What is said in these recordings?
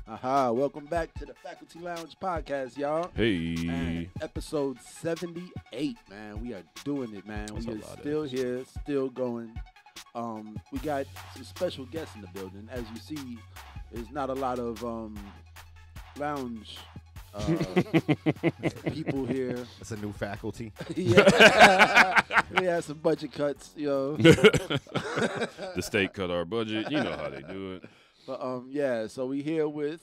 Aha, welcome back to the Faculty Lounge podcast, y'all. Hey. Man, episode 78, man. We are doing it, man. That's we a are lot of still here, still going. We got some special guests in the building. As you see, there's not a lot of lounge people here. It's a new faculty. Yeah. We had some budget cuts, yo. The state cut our budget. You know how they do it. But yeah, so we here with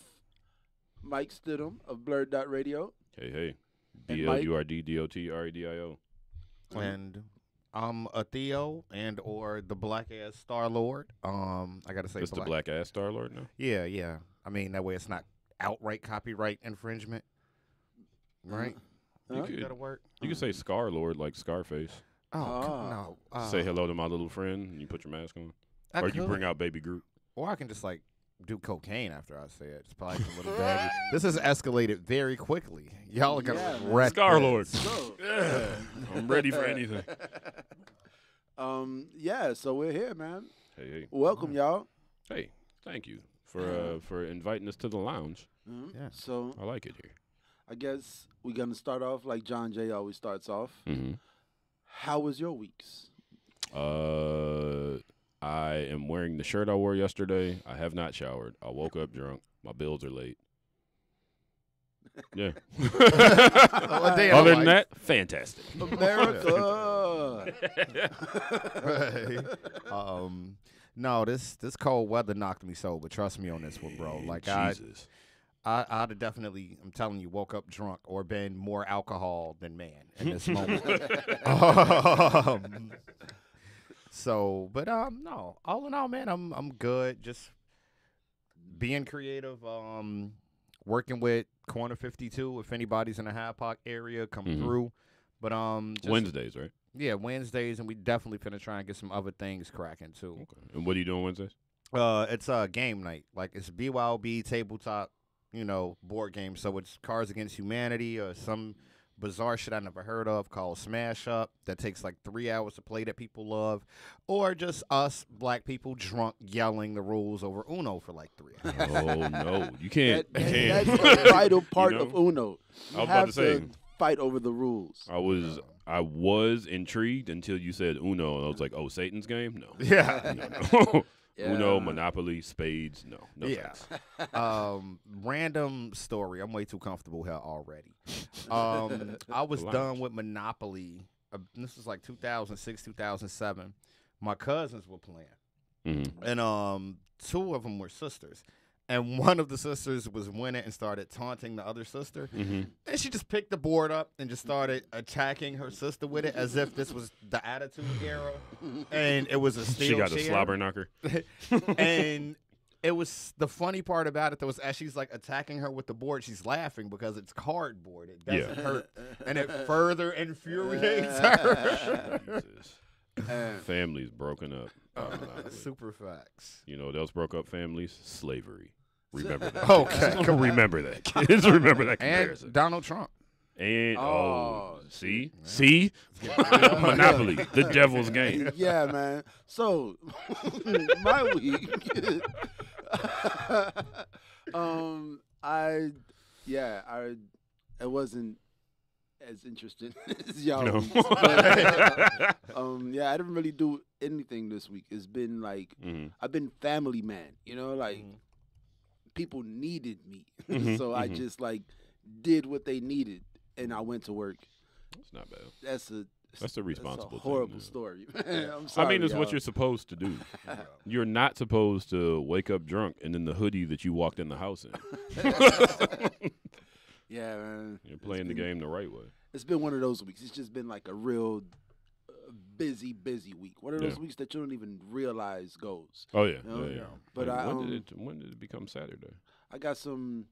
Mike Stidham of BLURDDOTRADIO. Hey. And Mike? BLURDDOTRADIO. And I'm a Theo and or the black ass Star Lord. I gotta say It's the black ass Star Lord now? Yeah. I mean that way it's not outright copyright infringement. Right? Huh? That'll work. You can say Scar Lord like Scarface. No. Say hello to my little friend and you put your mask on. I Or you could. bring out Baby Groot. Or I can just like do cocaine after I say it. It's probably a little baggy. This has escalated very quickly. Y'all are gonna Yeah, man. regret Scar this. Lord. So, Yeah. I'm ready for anything. yeah, so we're here, man. Hey. Welcome, y'all. Hey, thank you for inviting us to the lounge. Yeah. So I like it here. I guess we're gonna start off like John J always starts off. Mm-hmm. How was your weeks? I am wearing the shirt I wore yesterday. I have not showered. I woke up drunk. My bills are late. Yeah. A day in Other the than life. that, fantastic. America. Right. No, this cold weather knocked me sober. Trust me on this one, bro. Like Jesus. I'd have definitely, I'm telling you, woke up drunk or been more alcohol than man in this moment. But no, all in all, man, I'm good. Just being creative. Working with Corner 52. If anybody's in the Hyde Park area, come through. But just, Wednesdays, right? Yeah, Wednesdays, and we definitely finna try and get some other things cracking too. Okay. And what are you doing Wednesdays? It's a game night. Like it's BYOB tabletop, board game. So it's Cards Against Humanity or some bizarre shit I never heard of called Smash Up that takes like 3 hours to play that people love, or just us black people drunk yelling the rules over Uno for like 3 hours. Oh no, you can't. That's you can't. a vital part You know? of Uno. You I was about have to say. fight over the rules. I was intrigued until you said Uno, and I was like, oh, Satan's game? No. Yeah. No. Yeah. Uno, Monopoly, Spades. No. No Yeah. thanks. Random story. I'm way too comfortable here already. I was Relax. done with Monopoly. This was like 2006, 2007. My cousins were playing. Mhm. And two of them were sisters. And one of the sisters was winning and started taunting the other sister. Mhm. And she just picked the board up and just started attacking her sister with it as if this was the Attitude Era. And it was a steel She got a chair. slobber knocker. And it was the funny part about it, though, was as she's like attacking her with the board, she's laughing because it's cardboard. It doesn't hurt. And it further infuriates her. Jesus. Families broken up. Super facts. You know what else broke up families? Slavery. Remember that. Okay. Remember that, kids. Remember that And comparison. Donald Trump. And, Oh, see? See? Monopoly, the devil's game. Yeah, man. So my week, it wasn't as interesting as y'all. No. weeks, but, yeah, I didn't really do anything this week. It's been like Mhm. I've been family man, people needed me, Mhm, so I mhm. just like did what they needed, and I went to work. That's not bad. That's a responsible thing, horrible yeah. story. Man. I'm sorry, I mean, it's y'all. what you're supposed to do. You're not supposed to wake up drunk and in the hoodie that you walked in the house in. Yeah, man. You're playing the game the right way. It's been one of those weeks. It's just been like a real busy week. One of those Yeah. weeks that you don't even realize goes. Oh yeah, No, yeah. no. But when did it become Saturday? I got some.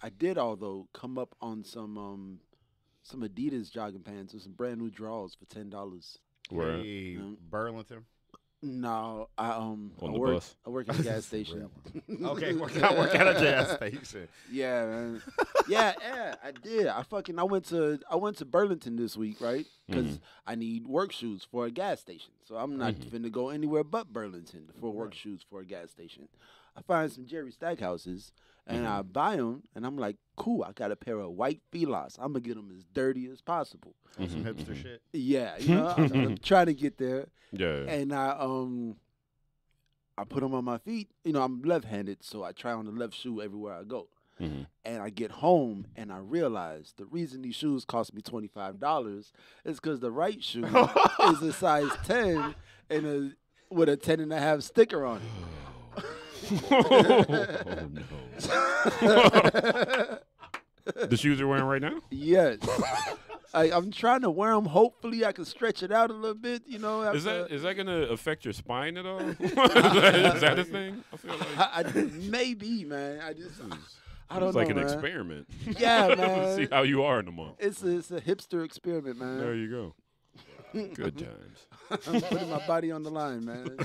I did although come up on some Adidas jogging pants with some brand new draws for $10. Where? Hey, Mm. Burlington. No, I the work. bus? I work at a gas station. Okay, work at a gas station. Yeah, man. Yeah, I did. I went to Burlington this week, right? Because I need work shoes for a gas station. So I'm not finna go anywhere but Burlington for work shoes for a gas station. I find some Jerry Stackhouses, and I buy them, and I'm like, cool, I got a pair of white Filas. I'm going to get them as dirty as possible. Some hipster shit. Yeah, you know, I'm trying to get there. Yeah. And I put them on my feet. You know, I'm left-handed, so I try on the left shoe everywhere I go. And I get home, and I realize the reason these shoes cost me $25 is because the right shoe is a size 10 and with a 10.5 sticker on it. Oh, no. The shoes you're wearing right now? Yes. I'm trying to wear them. Hopefully, I can stretch it out a little bit. You know, Is that gonna affect your spine at all? Is that a thing? I feel like maybe, man. I don't know. It's like an man. experiment. Yeah, man. See how you are in a month. It's a hipster experiment, man. There you go. Good times. I'm putting my body on the line, man.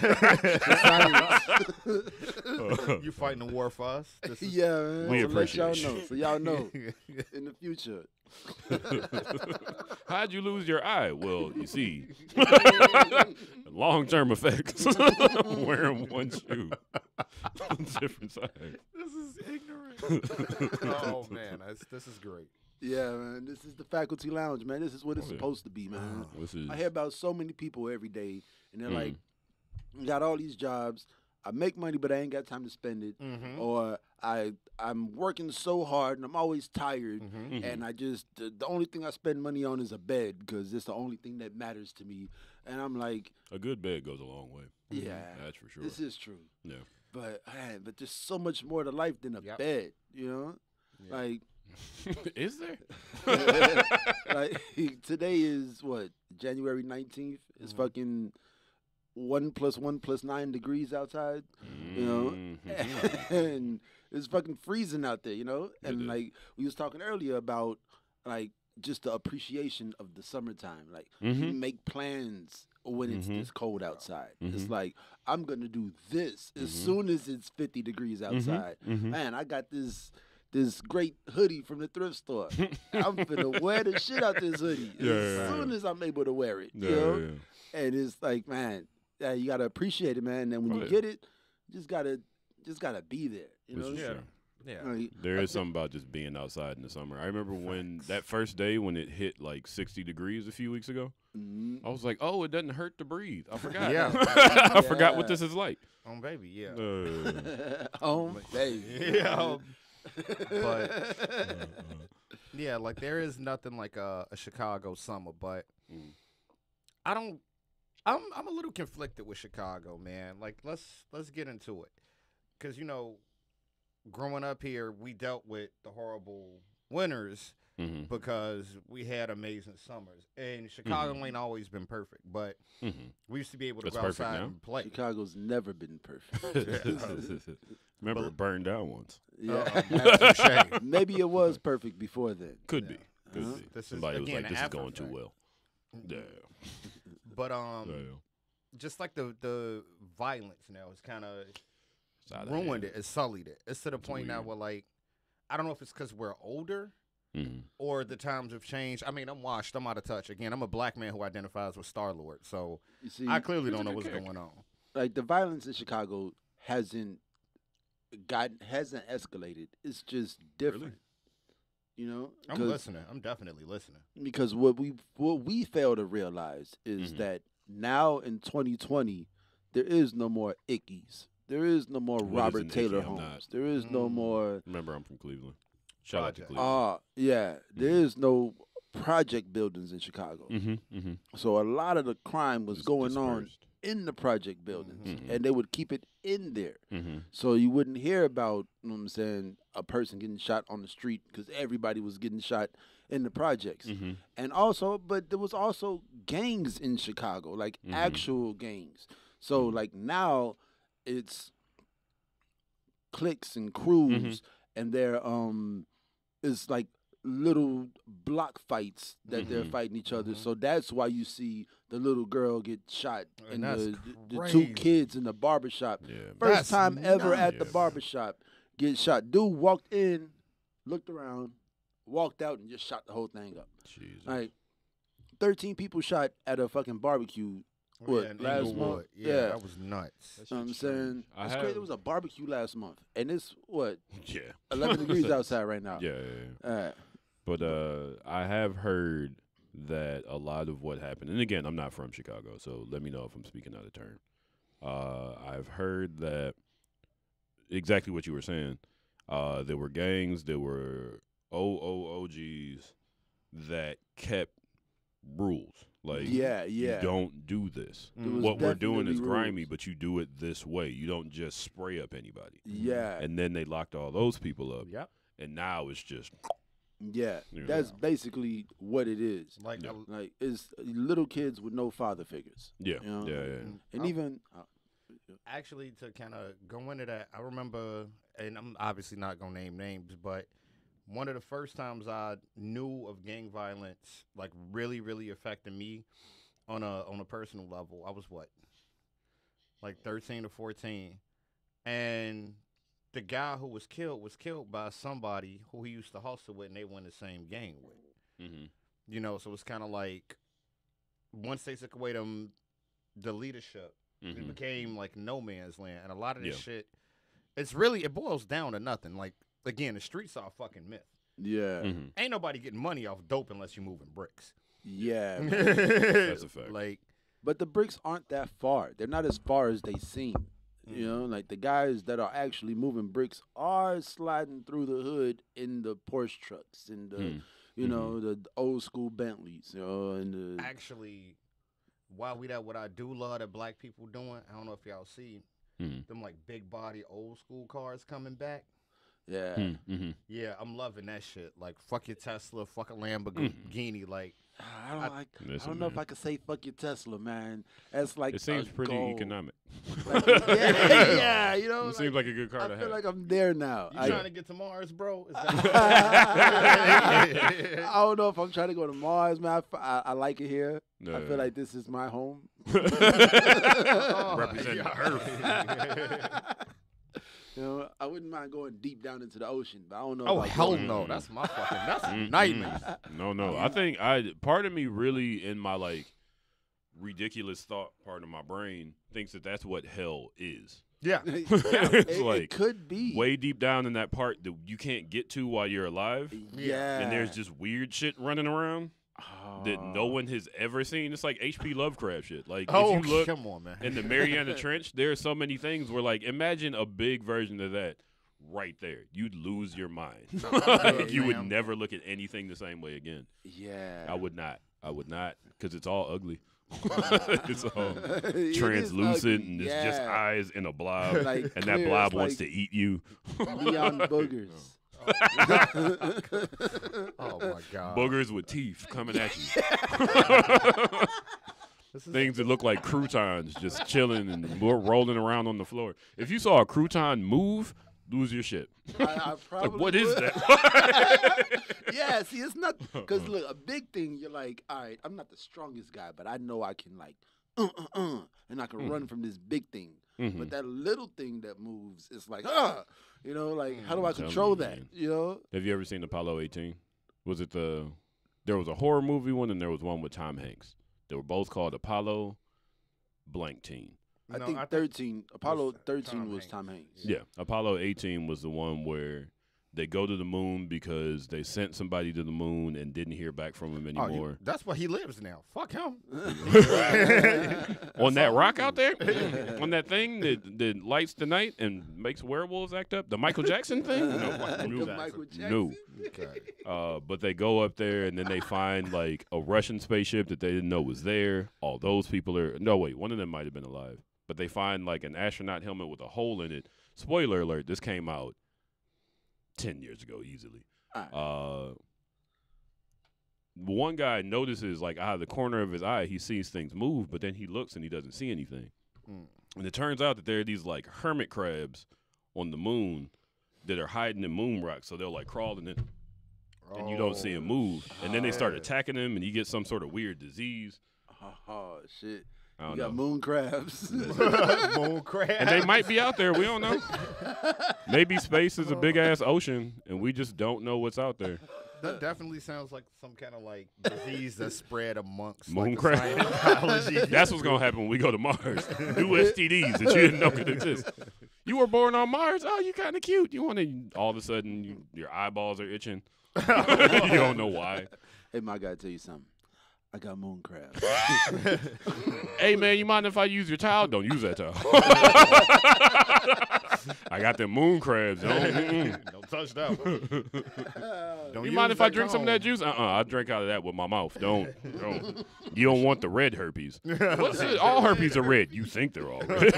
You fighting the war for us? Yeah, man. We so appreciate let y'all know. So y'all know in the future. How'd you lose your eye? Well, you see, long-term effects. Wearing one shoe, different size. This is ignorant. Oh man, this is great. Yeah, man. This is the faculty lounge, man. This is what it's supposed to be, man. I hear about so many people every day, and they're like, "I got all these jobs. I make money, but I ain't got time to spend it, or I'm working so hard and I'm always tired, and I just the only thing I spend money on is a bed because it's the only thing that matters to me." And I'm like, a good bed goes a long way. Yeah, that's for sure. This is true. Yeah, but there's so much more to life than a bed, you know, like. Is there? Like today is what, January 19th? It's fucking 1 + 1 + 9 degrees outside, you know, and it's fucking freezing out there, you know. And like we was talking earlier about like just the appreciation of the summertime. Like you make plans when it's this cold outside. It's like, I'm gonna do this as soon as it's 50 degrees outside. Man, I got this great hoodie from the thrift store. I'm finna wear the shit out this hoodie as soon as I'm able to wear it. You know? And it's like, man, you gotta appreciate it, man. And when you get it, you just gotta be there. You know? Yeah. Like, there is something about just being outside in the summer. I remember when that first day when it hit like 60 degrees a few weeks ago. I was like, oh, it doesn't hurt to breathe. I forgot. I forgot what this is like. Oh, baby, yeah. Baby. Yeah. But yeah, like there is nothing like a Chicago summer, but I'm a little conflicted with Chicago, man. Like let's get into it, because you know, growing up here, we dealt with the horrible winters because we had amazing summers, and Chicago ain't always been perfect, but we used to be able to go outside and play. Chicago's never been perfect. Remember, it burned down once. Yeah, maybe it was perfect before then. Could be. Somebody was like, "This is going too well." Yeah. But just like the violence now, it's kind of ruined it. It's sullied it. It's to the point now where like, I don't know if it's because we're older or the times have changed. I mean, I'm washed. I'm out of touch. Again, I'm a black man who identifies with Star-Lord, so I clearly don't know what's going on. Like the violence in Chicago hasn't escalated. It's just different. Really? You know, I'm listening. I'm definitely listening. Because what we fail to realize is that now in 2020, there is no more Ickies. There is no more Robert Taylor Homes. There is no more. Remember, I'm from Cleveland. Shout out to Cleveland. Yeah. There is no project buildings in Chicago. So a lot of the crime was going on in the project buildings, and they would keep it in there. So you wouldn't hear about, you know what I'm saying, a person getting shot on the street because everybody was getting shot in the projects. And also, but there was also gangs in Chicago, like actual gangs. So like now it's cliques and crews, and they're it's like little block fights that they're fighting each other. So that's why you see the little girl get shot and the two kids in the barbershop. First time ever at the barbershop get shot. Dude walked in, looked around, walked out, and just shot the whole thing up. Jesus. Like 13 people shot at a fucking barbecue What, last month? Yeah, that was nuts. You know what I'm saying? It's crazy. There was a barbecue last month, and it's, what, Yeah. 11 degrees outside right now. Yeah. All right. But I have heard that a lot of what happened, and again, I'm not from Chicago, so let me know if I'm speaking out of turn. I've heard that exactly what you were saying. There were gangs, there were OGs that kept rules. Like, you don't do this. What we're doing is grimy, but you do it this way. You don't just spray up anybody. Yeah. And then they locked all those people up. Yep. And now it's just. Yeah, that's basically what it is. Like it's little kids with no father figures. Yeah, you know? yeah. And even actually, to kind of go into that, I remember, and I'm obviously not gonna name names, but one of the first times I knew of gang violence, like really, really affecting me on a personal level, I was like 13 or 14, and the guy who was killed by somebody who he used to hustle with, and they went the same gang with. Mm-hmm. You know, so it's kind of like once they took away the leadership, it became like no man's land, and a lot of this shit, it boils down to nothing. Like, again, the streets are a fucking myth. Yeah. Ain't nobody getting money off dope unless you're moving bricks. Yeah. That's a fact. Like, but the bricks aren't that far. They're not as far as they seem. You know, like the guys that are actually moving bricks are sliding through the hood in the Porsche trucks and the, you know, the old school Bentleys. You know, and actually, while what I do love that black people doing, I don't know if y'all see them like big body old school cars coming back. Yeah. Yeah, I'm loving that shit. Like, fuck your Tesla, fuck a Lamborghini. Like, I don't know if I could say fuck your Tesla, man. That's like it seems pretty economic. Like, yeah, you know. It seems like a good car to have. I feel like I'm there now. You trying to get to Mars, bro? Is that I don't know if I'm trying to go to Mars, man. I like it here. I feel like this is my home. Representing Earth. You know, I wouldn't mind going deep down into the ocean, but I don't know. Oh, hell no. That's my fucking, that's a nightmare. No. I think part of me really in my, like, ridiculous thought part of my brain thinks that that's what hell is. Yeah. It's like it could be. Way deep down in that part that you can't get to while you're alive. Yeah. And there's just weird shit running around. That no one has ever seen. It's like H.P. Lovecraft shit. Like, if you look come on, man. in the Mariana Trench, there are so many things where, like, imagine a big version of that right there. You'd lose your mind. You would never look at anything the same way again. Yeah. I would not, because it's all ugly. It's all translucent, and it's just eyes in a blob, like and that blob wants to eat you. Neon boogers. Oh my God! Boogers with teeth coming at you. Things that look like croutons just chilling and rolling around on the floor. If you saw a crouton move, lose your shit. I probably like, what is that? Yeah, see, it's not because look, a big thing. You're like, all right, I'm not the strongest guy, but I know I can like, and I can run from this big thing. But that little thing that moves, it's like, you know, like how do I control that? Man. You know? Have you ever seen Apollo 18? Was it there was a horror movie one and there was one with Tom Hanks. They were both called Apollo blank teen. I think 13. Apollo 13 was Tom Hanks. Yeah, Apollo 18 was the one where they go to the moon because they sent somebody to the moon and didn't hear back from him anymore. That's where he lives now. Fuck him. On that rock out there? On that thing that lights the night and makes werewolves act up? The Michael Jackson thing? No. Okay. But they go up there and then they find like a Russian spaceship that they didn't know was there. All those people are... No, wait. One of them might have been alive. But they find like an astronaut helmet with a hole in it. Spoiler alert, this came out 10 years ago, easily. One guy notices, like, out of the corner of his eye, he sees things move, but then he looks and he doesn't see anything. And it turns out that there are these, like, hermit crabs on the moon that are hiding in moon rocks, so they'll, like, crawl in it, and you don't see him move. And then they start attacking him, and he gets some sort of weird disease. Oh, shit. I don't you got know. moon crabs. Moon crabs. And they might be out there. We don't know. Maybe space is a big-ass ocean, and we just don't know what's out there. That definitely sounds like some kind of like disease that's spread amongst Moon like, crab. Scientology. That's what's gonna happen when we go to Mars. New STDs that you didn't know could exist. You were born on Mars. Oh, you kind of cute. You want to? All of a sudden, your eyeballs are itching. You don't know why. Hey, my guy, tell you something. I got moon crabs. Hey, man, you mind if I use your towel? Don't use that towel. I got them moon crabs. Don't touch that one. Don't You use mind if I that drink some of that comb. juice? I drink out of that with my mouth. Don't. You don't want the red herpes. What's it? All herpes are red. You think they're all red.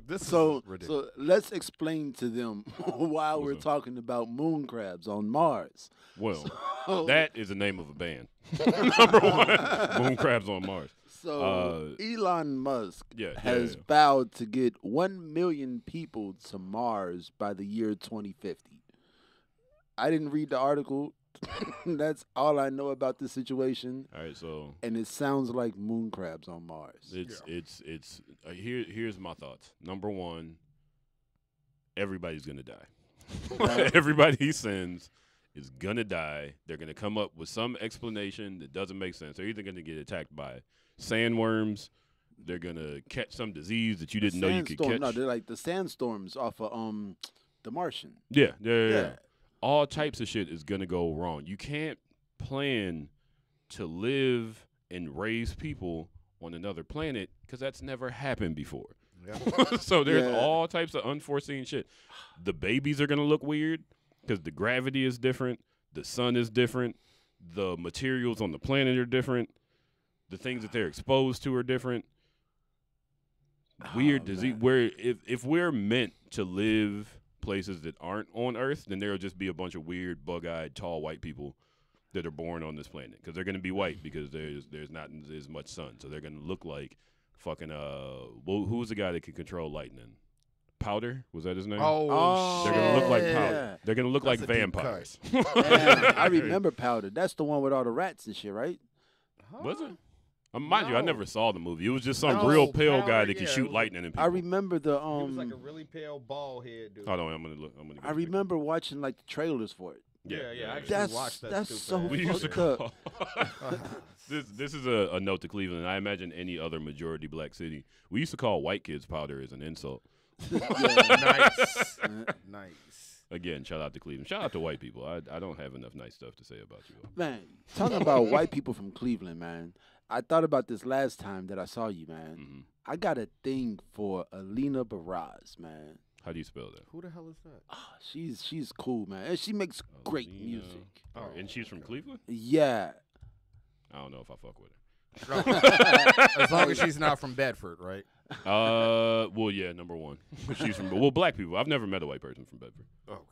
This is So ridiculous. let's explain to them why we're up? talking about moon crabs on Mars. Well, that is the name of a band. Number one, Moon Crabs on Mars. So Elon Musk Yeah, has yeah. vowed to get 1 million people to Mars by the year 2050. I didn't read the article. That's all I know about the situation, All right, so and it sounds like moon crabs on Mars. it's here's my thoughts. Number one, everybody's gonna die. Everybody he sends is gonna die. They're gonna come up with some explanation that doesn't make sense. They're either gonna get attacked by sandworms. They're gonna catch some disease that you didn't know you could catch. No, they're like the sandstorms off of The Martian. Yeah. All types of shit is gonna go wrong. You can't plan to live and raise people on another planet because that's never happened before. Yeah. So there's Yeah. all types of unforeseen shit. The babies are gonna look weird because the gravity is different, the sun is different, the materials on the planet are different, the things that they're exposed to are different. Weird disease. man. Where if we're meant to live places that aren't on Earth, then there'll just be a bunch of weird, bug-eyed, tall white people that are born on this planet because they're gonna be white because there's not as much sun, so they're gonna look like fucking who was the guy that could control lightning? Powder, was that his name? Oh, They're shit. gonna look like yeah. Powder. They're gonna look That's like a deep vampires. Yeah, I remember Powder. That's the one with all the rats and shit, right? Was it? Mind you, I No. never saw the movie. It was just some No, real pale guy Powder, that could yeah, it shoot was lightning and people. I remember the He was like a really pale bald head dude. Hold on, I'm gonna look. I'm gonna. I remember watching like the trailers for it. Yeah, I actually watched that That's stupid so ass We used to fucked call. up. This is a note to Cleveland. I imagine any other majority black city. We used to call white kids powder as an insult. Nice. Nice. Again, shout out to Cleveland. Shout out to white people. I don't have enough nice stuff to say about you all. Man, talking about white people from Cleveland, man. I thought about this last time that I saw you, man. Mhm. I got a thing for Alina Baraz, man. How do you spell that? Who the hell is that? She's cool, man. And she makes great Alina- music. Oh, and she's from Cleveland? Yeah. I don't know if I fuck with her. As long as she's not from Bedford, right? Well, yeah, number one. She's from black people. I've never met a white person from Bedford. Okay.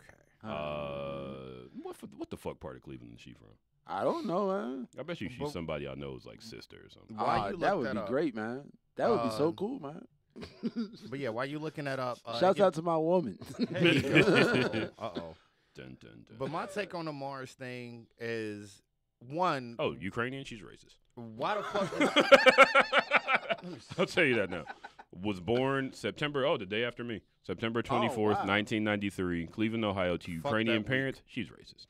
What the fuck part of Cleveland is she from? I don't know, man. I bet you she's somebody I know's like sister or something. Why you that look would be up? great, man. That would be so Uh, cool, man. But yeah, why you looking that up? Shouts out to my woman. Uh-oh. Dun, dun, dun. But my take on the Mars thing is, one, Oh, Ukrainian? She's racist. why the fuck? I'll tell you that now. Was born the day after me. September 24th, wow. 1993, Cleveland, Ohio, to Fuck Ukrainian that week. parents. She's racist.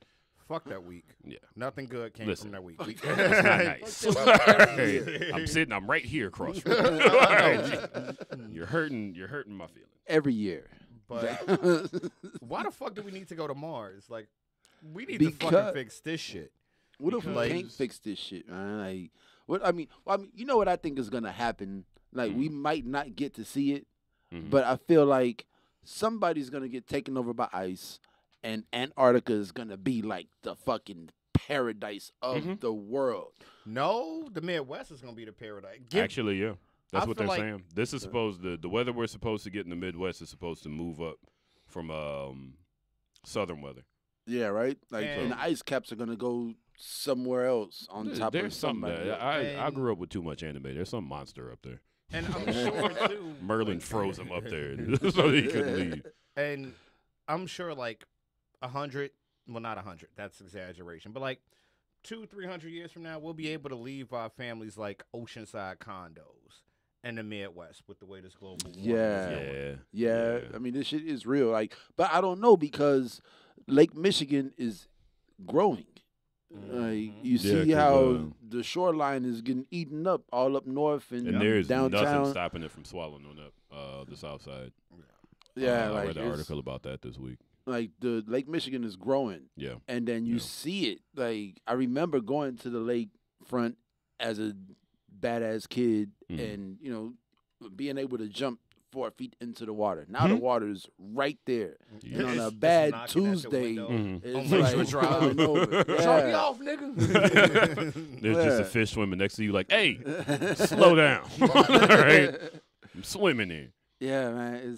Fuck that week. Yeah. Nothing good came Listen. from that week. That's not nice. I'm right here across from you. You're hurting my feelings. Every year. But why the fuck do we need to go to Mars? Like, we need to fucking Because- fix this shit. What if we Because- can't fix this shit, man? Like, what I mean, you know what I think is gonna happen? Like, we might not get to see it, Mhm. but I feel like somebody's gonna get taken over by ice, and Antarctica is gonna be like the fucking paradise of the world. No, the Midwest is gonna be the paradise. Actually, yeah. That's I what feel they're like- saying. This is supposed the weather we're supposed to get in the Midwest is supposed to move up from southern weather. Yeah, right. Like, And- and the ice caps are gonna go somewhere else on top There's of something somebody. that I grew up with too much anime. There's some monster up there. And I'm sure too. Merlin froze him up there so he couldn't leave. And I'm sure like 100, well not 100, that's exaggeration, but like 200-300 years from now, we'll be able to leave our families like oceanside condos in the Midwest with the way this global warming Yeah. is going. Yeah. I mean, this shit is real. Like, but I don't know because Lake Michigan is growing. Like you see 'cause, how the shoreline is getting eaten up all up north and there's downtown. nothing stopping it from swallowing on up the south side. Yeah, I like read an article about that this week. Like the Lake Michigan is growing. Yeah, and then you see it. Like I remember going to the lake front as a badass kid, and being able to jump 4 feet into the water. Now the water's right there. And on a bad Tuesday, it's like driving over. Drop me off, nigga. There's just a fish swimming next to you, like, hey, slow down. All right, I'm swimming in. Yeah, man,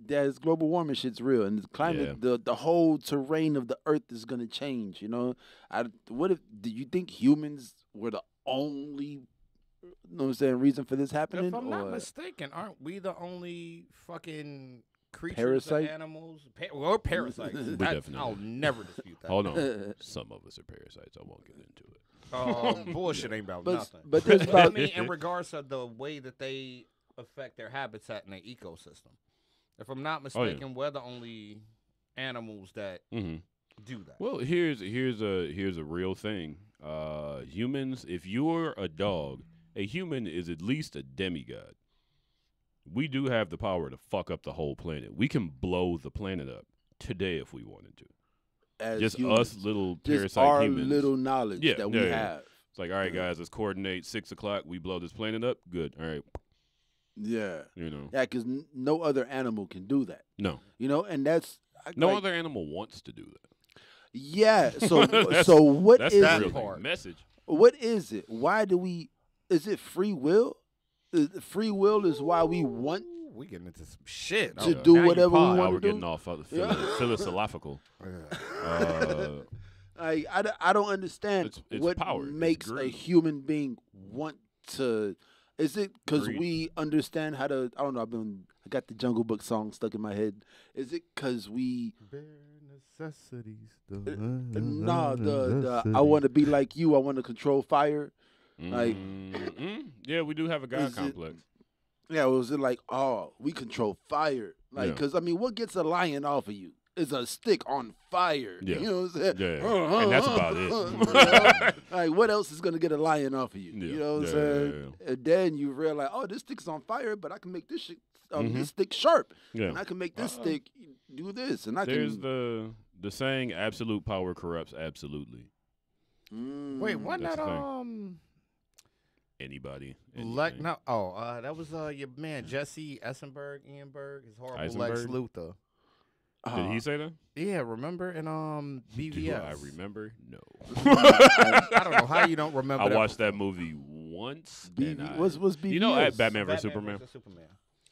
it's global warming shit's real, and the climate, the whole terrain of the earth is gonna change. What if? Do you think humans were the only? What I'm saying, reason for this happening? If I'm not mistaken, aren't we the only fucking creatures Parasite? or animals? We're parasites. I'll never dispute that. Hold on. Some of us are parasites. I won't get into it. Bullshit ain't about nothing. But there's about, I mean, in regards to the way that they affect their habitat and their ecosystem. If I'm not mistaken, we're the only animals that do that. Well, here's a real thing. Humans, if you're a dog, a human is at least a demigod. We do have the power to fuck up the whole planet. We can blow the planet up today if we wanted to. as just humans, us little just parasite our humans. little knowledge that we have. It's like, all right, guys, let's coordinate 6 o'clock. We blow this planet up. Good. All right. Yeah. You know. Yeah, because no other animal can do that. No. And that's no other animal wants to do that. Yeah. So what that's is the it? real message. What is it? Why do we? Is it free will? Free will is why we want. We getting into some shit to do whatever we want now to we're do. getting off philosophical. I don't understand it's what power. makes a human being want to. Is it because we understand how to? I don't know. I got the Jungle Book song stuck in my head. Is it because we? Bare necessities. The I want to be like you. I want to control fire. Like, yeah, we do have a God complex. Was it like, oh, we control fire? Like, because I mean, what gets a lion off of you is a stick on fire. Yeah. You know what I'm saying? Yeah, and that's about it. Like, what else is gonna get a lion off of you? Yeah. You know what I'm saying? Yeah. And then you realize, oh, this stick's on fire, but I can make this shit, this stick sharp. Yeah. And I can make this stick do this, and There's the saying, absolute power corrupts absolutely. Wait, wasn't that anybody? That was your man Jesse Eisenberg, his horrible Lex Luthor. Did he say that? Yeah, remember in BVS? Do I remember? No. I don't know how you don't remember. I watched that movie once. What's BVS? You know, Batman vs Superman.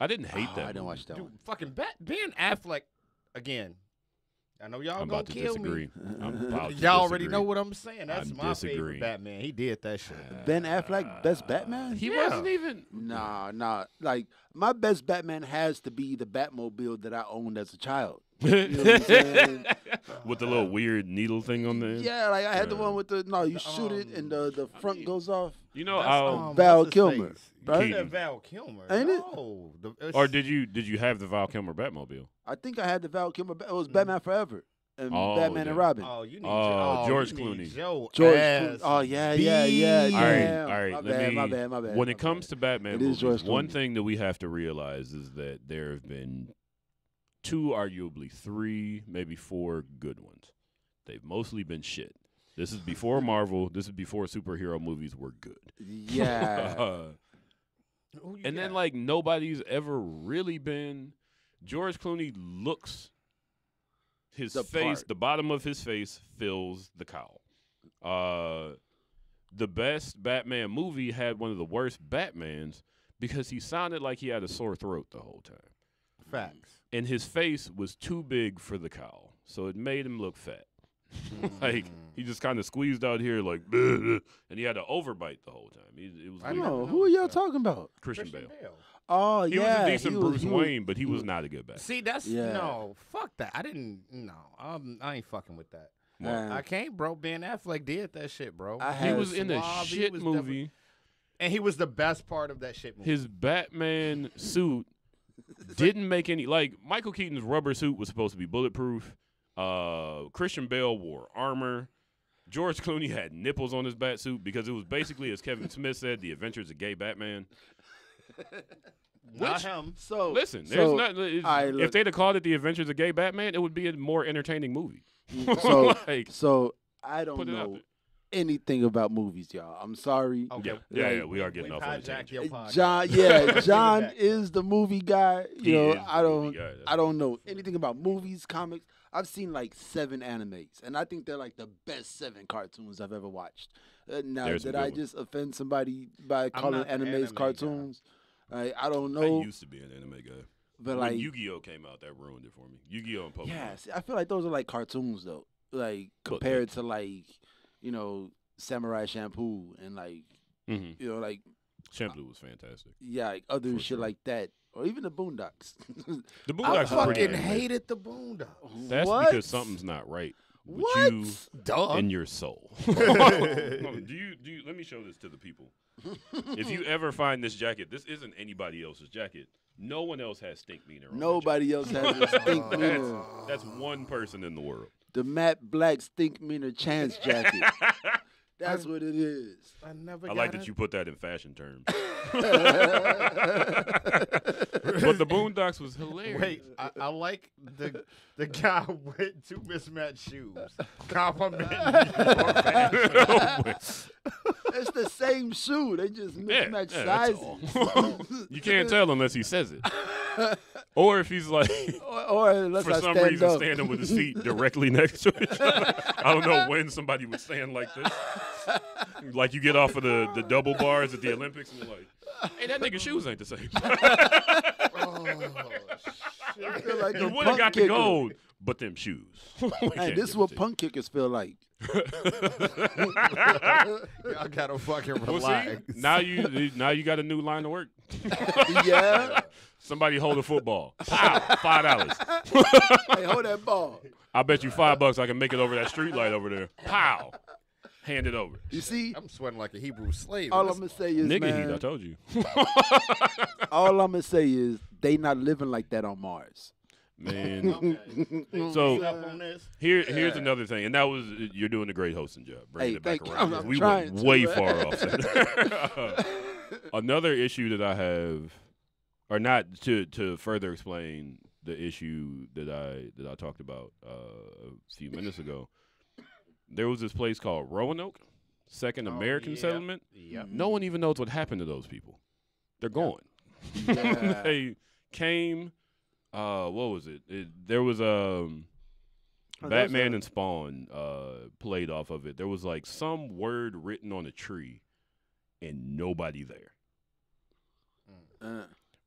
I didn't hate that. I didn't watch that Dude, one. Fucking Ben Affleck again. I know y'all gonna kill disagree. me. Y'all already know what I'm saying. That's my favorite Batman. He did that shit. Ben Affleck, best Batman? He wasn't even. Nah. Like, my best Batman has to be the Batmobile that I owned as a child. You know what I'm saying? With the little weird needle thing on there. Yeah, like I had the one with you shoot it and the front goes off. You know, Val Kilmer, right? Keaton. Val Kilmer, ain't it? Or did you have the Val Kilmer Batmobile? I think I had the Val Kilmer. It was Batman Forever and Batman and Robin. Oh, you need George Clooney. George Clooney. Oh yeah. All right. My bad. When it comes to Batman movies, one thing that we have to realize is that there have been 2, arguably 3, maybe 4 good ones. They've mostly been shit. This is before Marvel. This is before superhero movies were good. Yeah. And then, like, nobody's ever really been. George Clooney looks his face, the bottom of his face fills the cowl. The best Batman movie had one of the worst Batmans because he sounded like he had a sore throat the whole time. Facts. And his face was too big for the cowl, so it made him look fat. Like, he just kind of squeezed out here like, and he had to overbite the whole time. It was I know. Who are y'all talking about? Christian Bale. Oh, He was a decent Bruce Wayne, but he was not a good Batman. See, no, fuck that. I ain't fucking with that. I can't, bro. Ben Affleck did that shit, bro. He was in a shit movie. And he was the best part of that shit movie. His Batman suit didn't make any. Like, Michael Keaton's rubber suit was supposed to be bulletproof. Christian Bale wore armor. George Clooney had nipples on his bat suit because it was basically, as Kevin Smith said, The Adventures of Gay Batman. Not him. So Listen, so, if they'd have called it The Adventures of Gay Batman, it would be a more entertaining movie. So, Like, so I don't put it out know there. anything about movies, y'all. I'm sorry. Okay. Yeah, we are getting We off on a hijacked tangent. your podcast. John is the movie guy. He You is know, the movie guy. I don't know anything about movies, comics. I've seen like 7 animes, and I think they're like the best 7 cartoons I've ever watched. Now, There's some did good I ones. just offend somebody by calling not the anime animes guy. cartoons? I don't I know, used to be an anime guy. but When like, Yu-Gi-Oh came out, that ruined it for me. Yu-Gi-Oh and Pokemon. yeah, see, I feel like those are like cartoons though, like But compared to like, you know, Samurai Shampoo and like, Mm-hmm. you know, like Shampoo was fantastic. yeah, like other For shit sure. like that, or even the Boondocks. The I Boondocks are pretty fucking anime. hated the Boondocks. That's What? because something's not right with What? you Duh. and your soul. No, do you? Let me show this to the people. If you ever find this jacket, this isn't anybody else's jacket. No one else has stink meaner on Nobody else has a stink that meaner. jacket. That's one person in the world. The matte black stink meaner chance jacket. That's what it is. I never I got like it. that you put that in fashion terms. But the Boondocks was hilarious. Wait, I like the guy with 2 mismatched shoes. Complimenting your fashion. It's the same shoe. They just mismatch that's sizes. all. You can't tell unless he says it. Or if he's like, or unless for I some stand reason, up. standing with his feet directly next to each other. I don't know when somebody would stand like this. Like you get off of the double bars at the Olympics and you're like, hey, that nigga shoes ain't the same. I feel like You a would have punk got the kicker. gold, but them shoes. We Hey, can't this is give what it to punk kickers feel like. Y'all gotta fucking you. Well, relax. see, now you got a new line of work. Yeah. Somebody hold a football. Pow, $5. Hey, hold that ball. I bet you $5 I can make it over that street light over there. Pow. Hand it over. You see, I'm sweating like a Hebrew slave. all I'm gonna say is, Nigga man, heat, I told you. all I'm gonna say is they not living like that on Mars. Man. Okay. So Up on this. here's another thing, and that was you're doing a great hosting job, bringing Hey, it back thank you. around. I'm We trying went to. way far off. Another issue that I have, or not to further explain the issue that I talked about a few minutes ago. There was this place called Roanoke, Second American yeah. Settlement. Yep. No one even knows what happened to those people. They're gone. Yeah. They came. What was it? There was Batman and Spawn played off of it. There was like some word written on a tree, and nobody there.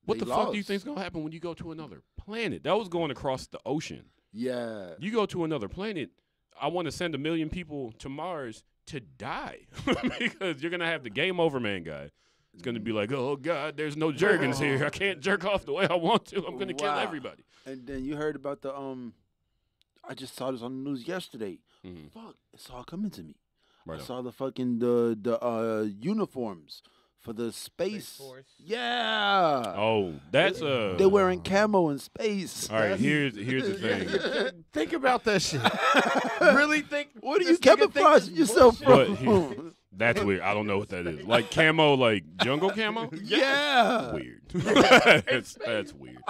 What They the fuck do you lost. think's gonna happen when you go to another planet? That was going across the ocean. Yeah. You go to another planet. I want to send 1 million people to Mars to die because you're gonna have the game over man guy. It's gonna be like, oh God, there's no Jergens here. I can't jerk off the way I want to. I'm gonna kill Wow. everybody. And then you heard about the I just saw this on the news yesterday. Mhm. Fuck, it's all coming to me. Right I on. saw the fucking the uniforms for the space. Force. Yeah. Oh, that's They're wearing camo in space. All right, here's the thing. Think about that shit. Really think. What are you this nigga think camouflaging this yourself bullshit? from? That's weird. I don't know what that is. Like camo, like jungle camo. Yeah. Weird. that's weird.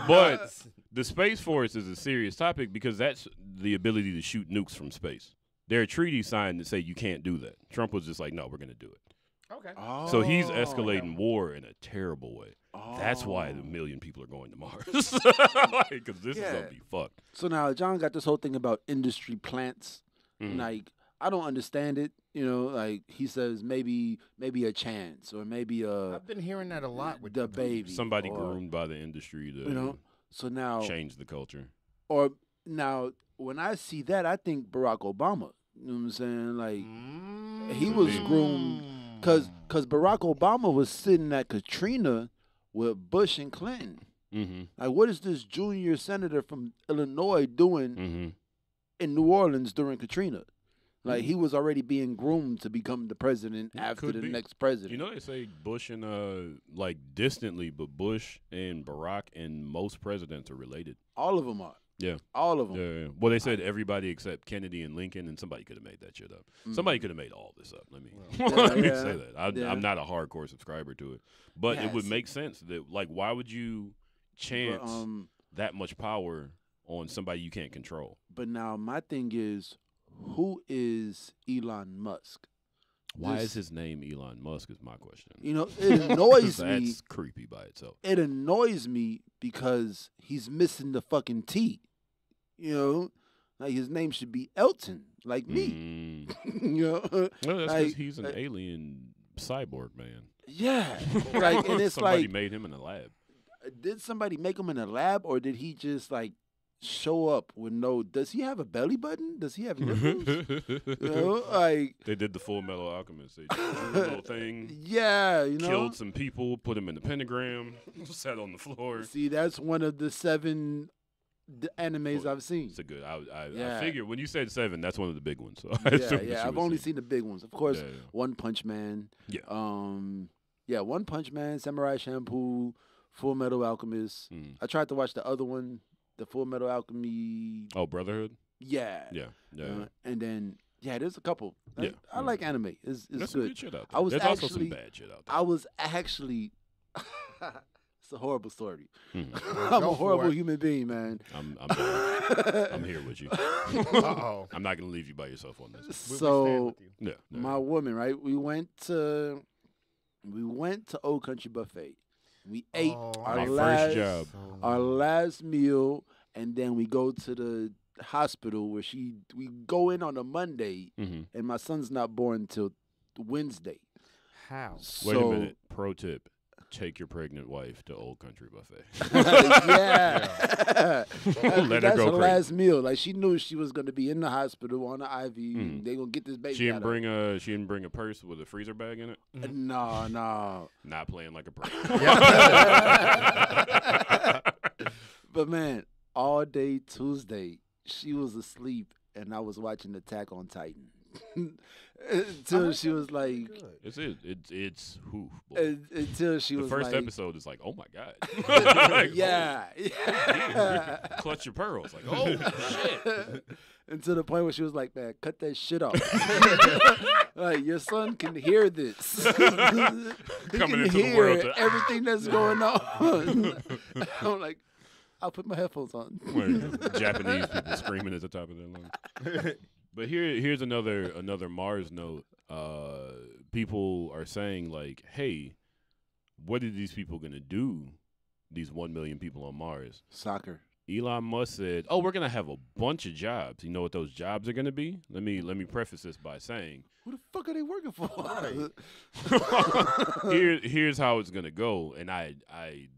But the Space Force is a serious topic because that's the ability to shoot nukes from space. There are treaties signed that say you can't do that. Trump was just like, no, we're going to do it. Okay. So he's Oh. escalating war in a terrible way. That's why the Oh. 1 million people are going to Mars. Because this is Yeah. going to be fucked. So now John got this whole thing about industry plants. Mhm. Like I don't understand it. You know, like he says maybe a chance or maybe I've been hearing that a lot with the baby. Somebody or, groomed by the industry to You know. So now change the culture. or now when I see that I think Barack Obama. You know what I'm saying? Like he was groomed because Barack Obama was sitting at Katrina with Bush and Clinton. Mm-hmm. Like, what is this junior senator from Illinois doing Mm-hmm. in New Orleans during Katrina? Like he was already being groomed to become the president after the next president. You know, they say Bush and like distantly, but Bush and Barack and most presidents are related. All of them are. Yeah, all of them. Yeah. Well, they said everybody except Kennedy and Lincoln, and somebody could have made that shit up. Somebody could have made all this up. Let me say that. I'm not a hardcore subscriber to it, but it would make sense that, like, why would you chance that much power on somebody you can't control? But now my thing is, who is Elon Musk? Why is his name Elon Musk is my question. You know, it annoys me. That's creepy by itself. It annoys me because he's missing the fucking T. You know, like his name should be Elton, like me. You know, well, that's because he's an alien cyborg man. Yeah, like, and it's somebody like made him in a lab. Did somebody make him in a lab, or did he just like show up with no? Does he have a belly button? Does he have nipples? You know, like they did the Full Metal Alchemist. They did a little thing. Yeah, you know, killed some people, put them in the pentagram, sat on the floor. See, that's one of the 7 animes I've seen. It's a good. I figured when you said 7, that's one of the big ones. So I've only seen the big ones. Of course, One Punch Man. Yeah. One Punch Man, Samurai Champloo, Full Metal Alchemist. I tried to watch the other one, the Full Metal Alchemy. Oh, Brotherhood. Yeah. And then there's a couple. I like anime. It's There's good. Some good shit out there. There's also some bad shit out there. I was actually. It's a horrible story. I'm a horrible human being, man. I'm here with you. I'm not gonna leave you by yourself on this. So my woman, right? We went to Old Country Buffet. We ate our last meal, and then we go to the hospital where we go in on a Monday, and my son's not born until Wednesday. How? Wait a minute. Pro tip. Take your pregnant wife to Old Country Buffet. Let her go. Her last meal. Like she knew she was gonna be in the hospital on the IV. They gonna get this baby. She didn't bring a purse with a freezer bag in it. No. Not playing like a pro. But man, all day Tuesday, she was asleep, and I was watching Attack on Titan. Until she was like, it's who? Until she was the first like, episode is like, oh my god, like, yeah. Clutch your pearls, like, oh shit. Until the point where she was like, man, cut that shit off. Like, your son can hear this. He coming can into hear the world everything that's going on. I'm like, I'll put my headphones on. Japanese people screaming at the top of their lungs. But here's another Mars note. People are saying, like, hey, what are these people gonna do? These 1 million people on Mars. Soccer. Elon Musk said, "Oh, we're gonna have a bunch of jobs. You know what those jobs are gonna be? Let me preface this by saying, who the fuck are they working for? Here's how it's gonna go, and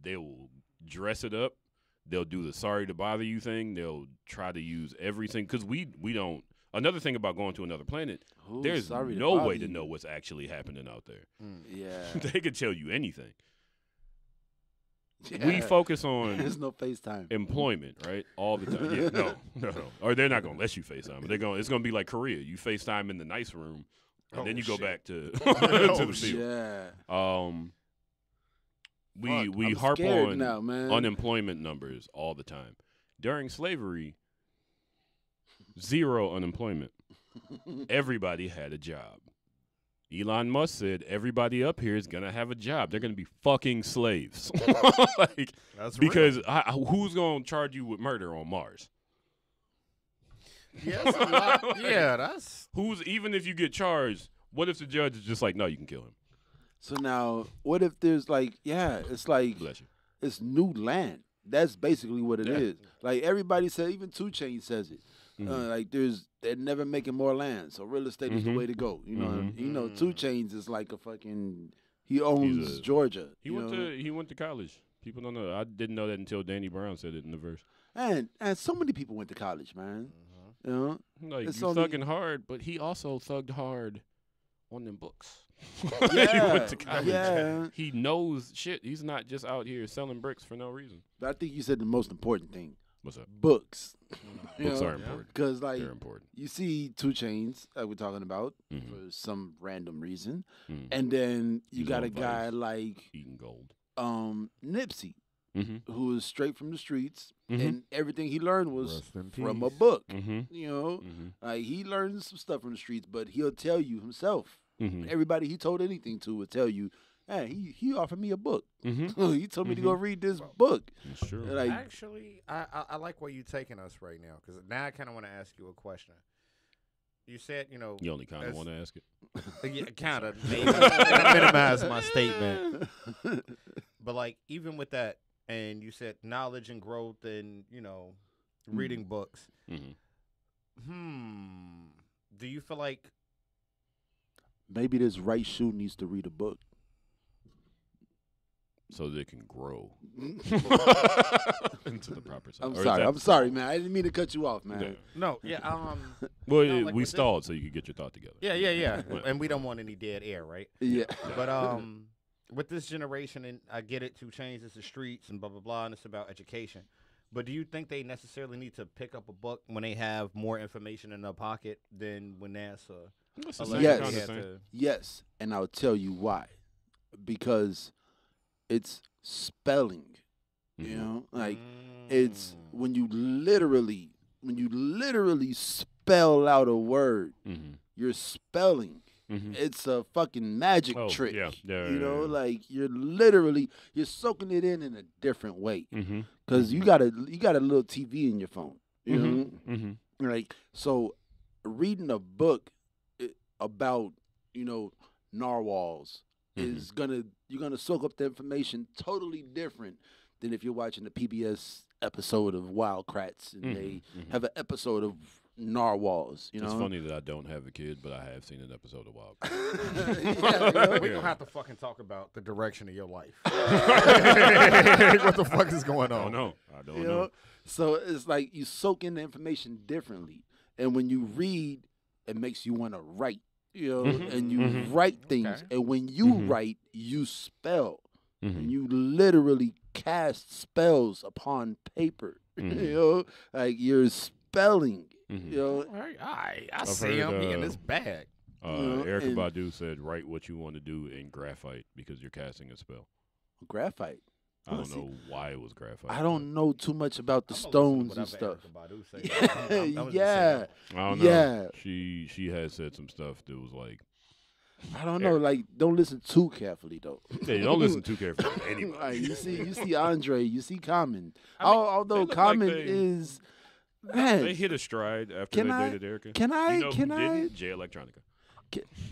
they will dress it up. They'll do the sorry to bother you thing. They'll try to use everything because we don't." Another thing about going to another planet, there's no way to know what's actually happening out there. Yeah. They could tell you anything. Yeah. We focus on there's no FaceTime. Employment, right? All the time. Yeah, no. Or they're not going to let you FaceTime. It's going to be like Korea. You FaceTime in the nice room, and then you go back to the field. Yeah. We harp on now, unemployment numbers all the time. During slavery, 0 unemployment. Everybody had a job. Elon Musk said everybody up here is going to have a job. They're going to be fucking slaves. Like, that's because who's going to charge you with murder on Mars? Yeah, that's a lot. Yeah, that's... Even if you get charged, what if the judge is just like, no, you can kill him? So now, what if there's like, it's like, it's new land. That's basically what it is. Like everybody said, even 2 Chainz says it. Like they're never making more land, so real estate is the way to go. You know, 2 Chainz is like a fucking. He owns Georgia. He went to college. People don't know. I didn't know that until Danny Brown said it in the verse. And so many people went to college, man. You know, like you thugging hard, but he also thugged hard on them books. Yeah, he went to college. Yeah. He knows shit. He's not just out here selling bricks for no reason. But I think you said the most important thing. What's up? Books. Books are important. Because, like, They're important. you see 2 Chainz that we're talking about for some random reason. And then you He's got on a guy Vice, like eating gold. Nipsey, Mm-hmm. who was straight from the streets, Mhm. and everything he learned was Rest in from a peace. book. Mm-hmm. You know, Mm-hmm. like he learned some stuff from the streets, but he'll tell you himself. Mm-hmm. Everybody he told anything to would tell you, "Hey, he offered me a book. Mm-hmm. He told me to go read this book." It's true. Like, Actually, I like where you're taking us right now because now I kind of want to ask you a question. You said, you know, You only kind of as- want to ask it. yeah, kind of minimize my statement, but like even with that, and you said knowledge and growth, and you know, reading books. Mm-hmm. Do you feel like maybe this right shoe needs to read a book. So they can grow into the proper size. I'm Or is sorry. that- I'm sorry, man. I didn't mean to cut you off, man. Yeah. no? Yeah, Well, No, like we with stalled so you could get your thought together. yeah, and we don't want any dead air, right? Yeah. But with this generation, and I get it, 2 Chainz, it's the streets and blah blah blah, and it's about education. But do you think they necessarily need to pick up a book when they have more information in their pocket than when NASA? It's the allegedly Yes. kind of had thing. to- Yes, and I'll tell you why. Because it's spelling. You know, like it's when you literally spell out a word, Mm-hmm. you're spelling. Mm-hmm. It's a fucking magic Oh, trick. yeah. You know, like you're soaking it in a different way. Mm-hmm. Cause you got a little TV in your phone. You know, Mm-hmm. like so, reading a book about narwhals is you're gonna soak up the information totally different than if you're watching the PBS episode of Wild Kratts and they have an episode of narwhals. You know, It's funny that I don't have a kid, but I have seen an episode of Wild. We're gonna have to fucking talk about the direction of your life. What the fuck is going I on? don't know. I don't You know. know? So it's like you soak in the information differently, and when you read, it makes you want to write. You know, and you write things, Okay. and when you write, you spell, Mm-hmm. and you literally cast spells upon paper. You know, like you're spelling. Mm-hmm. You know, All right, I I've see heard, him. He in this bag. Erica and- Badu said, "Write what you want to do in graphite because you're casting a spell." graphite. I don't see, know why it was graphite. I don't know too much about the I'ma listen to stones and whatever stuff. Erykah Badu say. I'm just Yeah. saying. I don't know. Yeah. She has said some stuff that was like, I don't know. Like, don't listen too carefully though. yeah, you don't listen too carefully to anybody. Like, you see Andre, you see Common. I mean, Although they look like Common they- is They man. hit a stride after Can they I- dated Erica. Can I? You know can who I? didn't? Jay Electronica.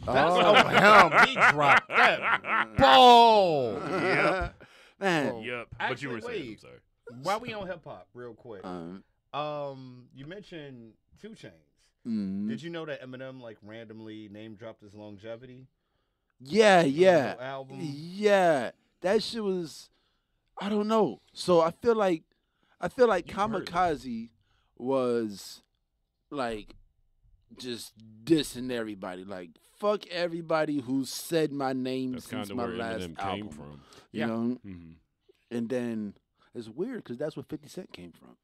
Oh, him. He dropped that ball. Man. Yep. But Actually, you were saying, I'm wait. sorry. While we on hip hop, real quick. Um, You mentioned 2 Chainz. mm, Did you know that Eminem like randomly name dropped his longevity? yeah, on yeah, the album? yeah. That shit was. I don't know. So I feel like You've heard Kamikaze was like just dissing everybody. Like fuck everybody who said my name That's since kind of my where last Eminem album. came from. You Yeah. know, Mm-hmm. and then it's weird because that's where 50 Cent came from.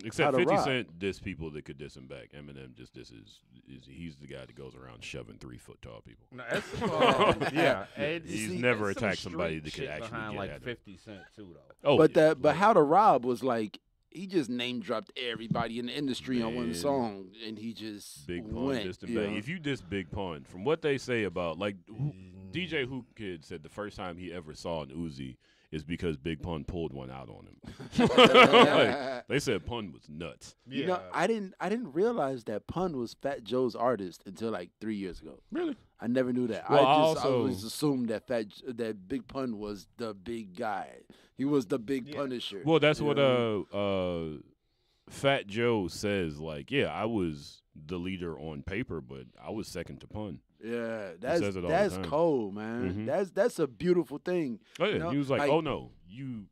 Except How to 50 rock. Cent diss people that could diss him back. Eminem just disses. He's the guy that goes around shoving 3-foot tall people. No, yeah. He's never attacked somebody that could shit actually behind get like at him. 50 Cent too, though. Oh, but yeah, but How to Rob was like he just name dropped everybody in the industry on one Man. song, and he just Big Pun went. dissed him you back. know? If you diss Big Pun, from what they say about DJ Hoop Kid said the first time he ever saw an Uzi is because Big Pun pulled one out on him. Like, they said Pun was nuts. Yeah. You know, I didn't realize that Pun was Fat Joe's artist until like 3 years ago. Really? I never knew that. Well, I also- always assumed that that Big Pun was the big guy. He was the big Punisher. Well, that's you what know? Fat Joe says. Like, yeah, I was the leader on paper, but I was second to Pun. Yeah, says it all the that's time. cold, man. Mhm. That's a beautiful thing. Oh yeah, You know, he was like, like- "Oh no, you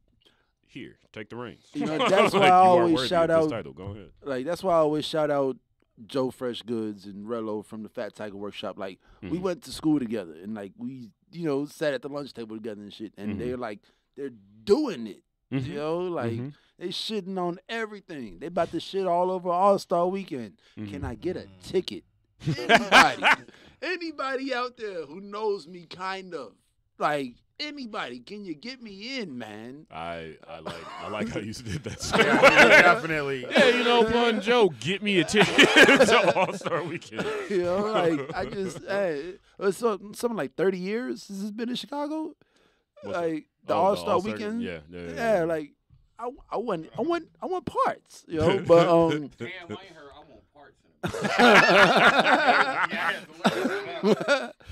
here, take the reins." You know, that's why Like, I you are always worthy shout of this out- title. Go ahead. Like that's why I always shout out Joe Fresh Goods and Rello from the Fat Tiger Workshop. Like we Mhm. went to school together and like we sat at the lunch table together and shit. And Mhm. they're like they're doing it. Mhm. You know, like Mhm. They shitting on everything. They about to shit all over All-Star Weekend. Can I get a ticket? Anybody out there who knows me, kind of like anybody, can you get me in, man? I like how you did that. Yeah, definitely. Yeah, you know, Bun Joe, get me a ticket to All-Star Weekend. You know, like I just it's something like 30 years this has been in Chicago. Like the All-Star Weekend. Yeah. Like I want parts, you know, but Damn, I ain't heard. I want parts in it.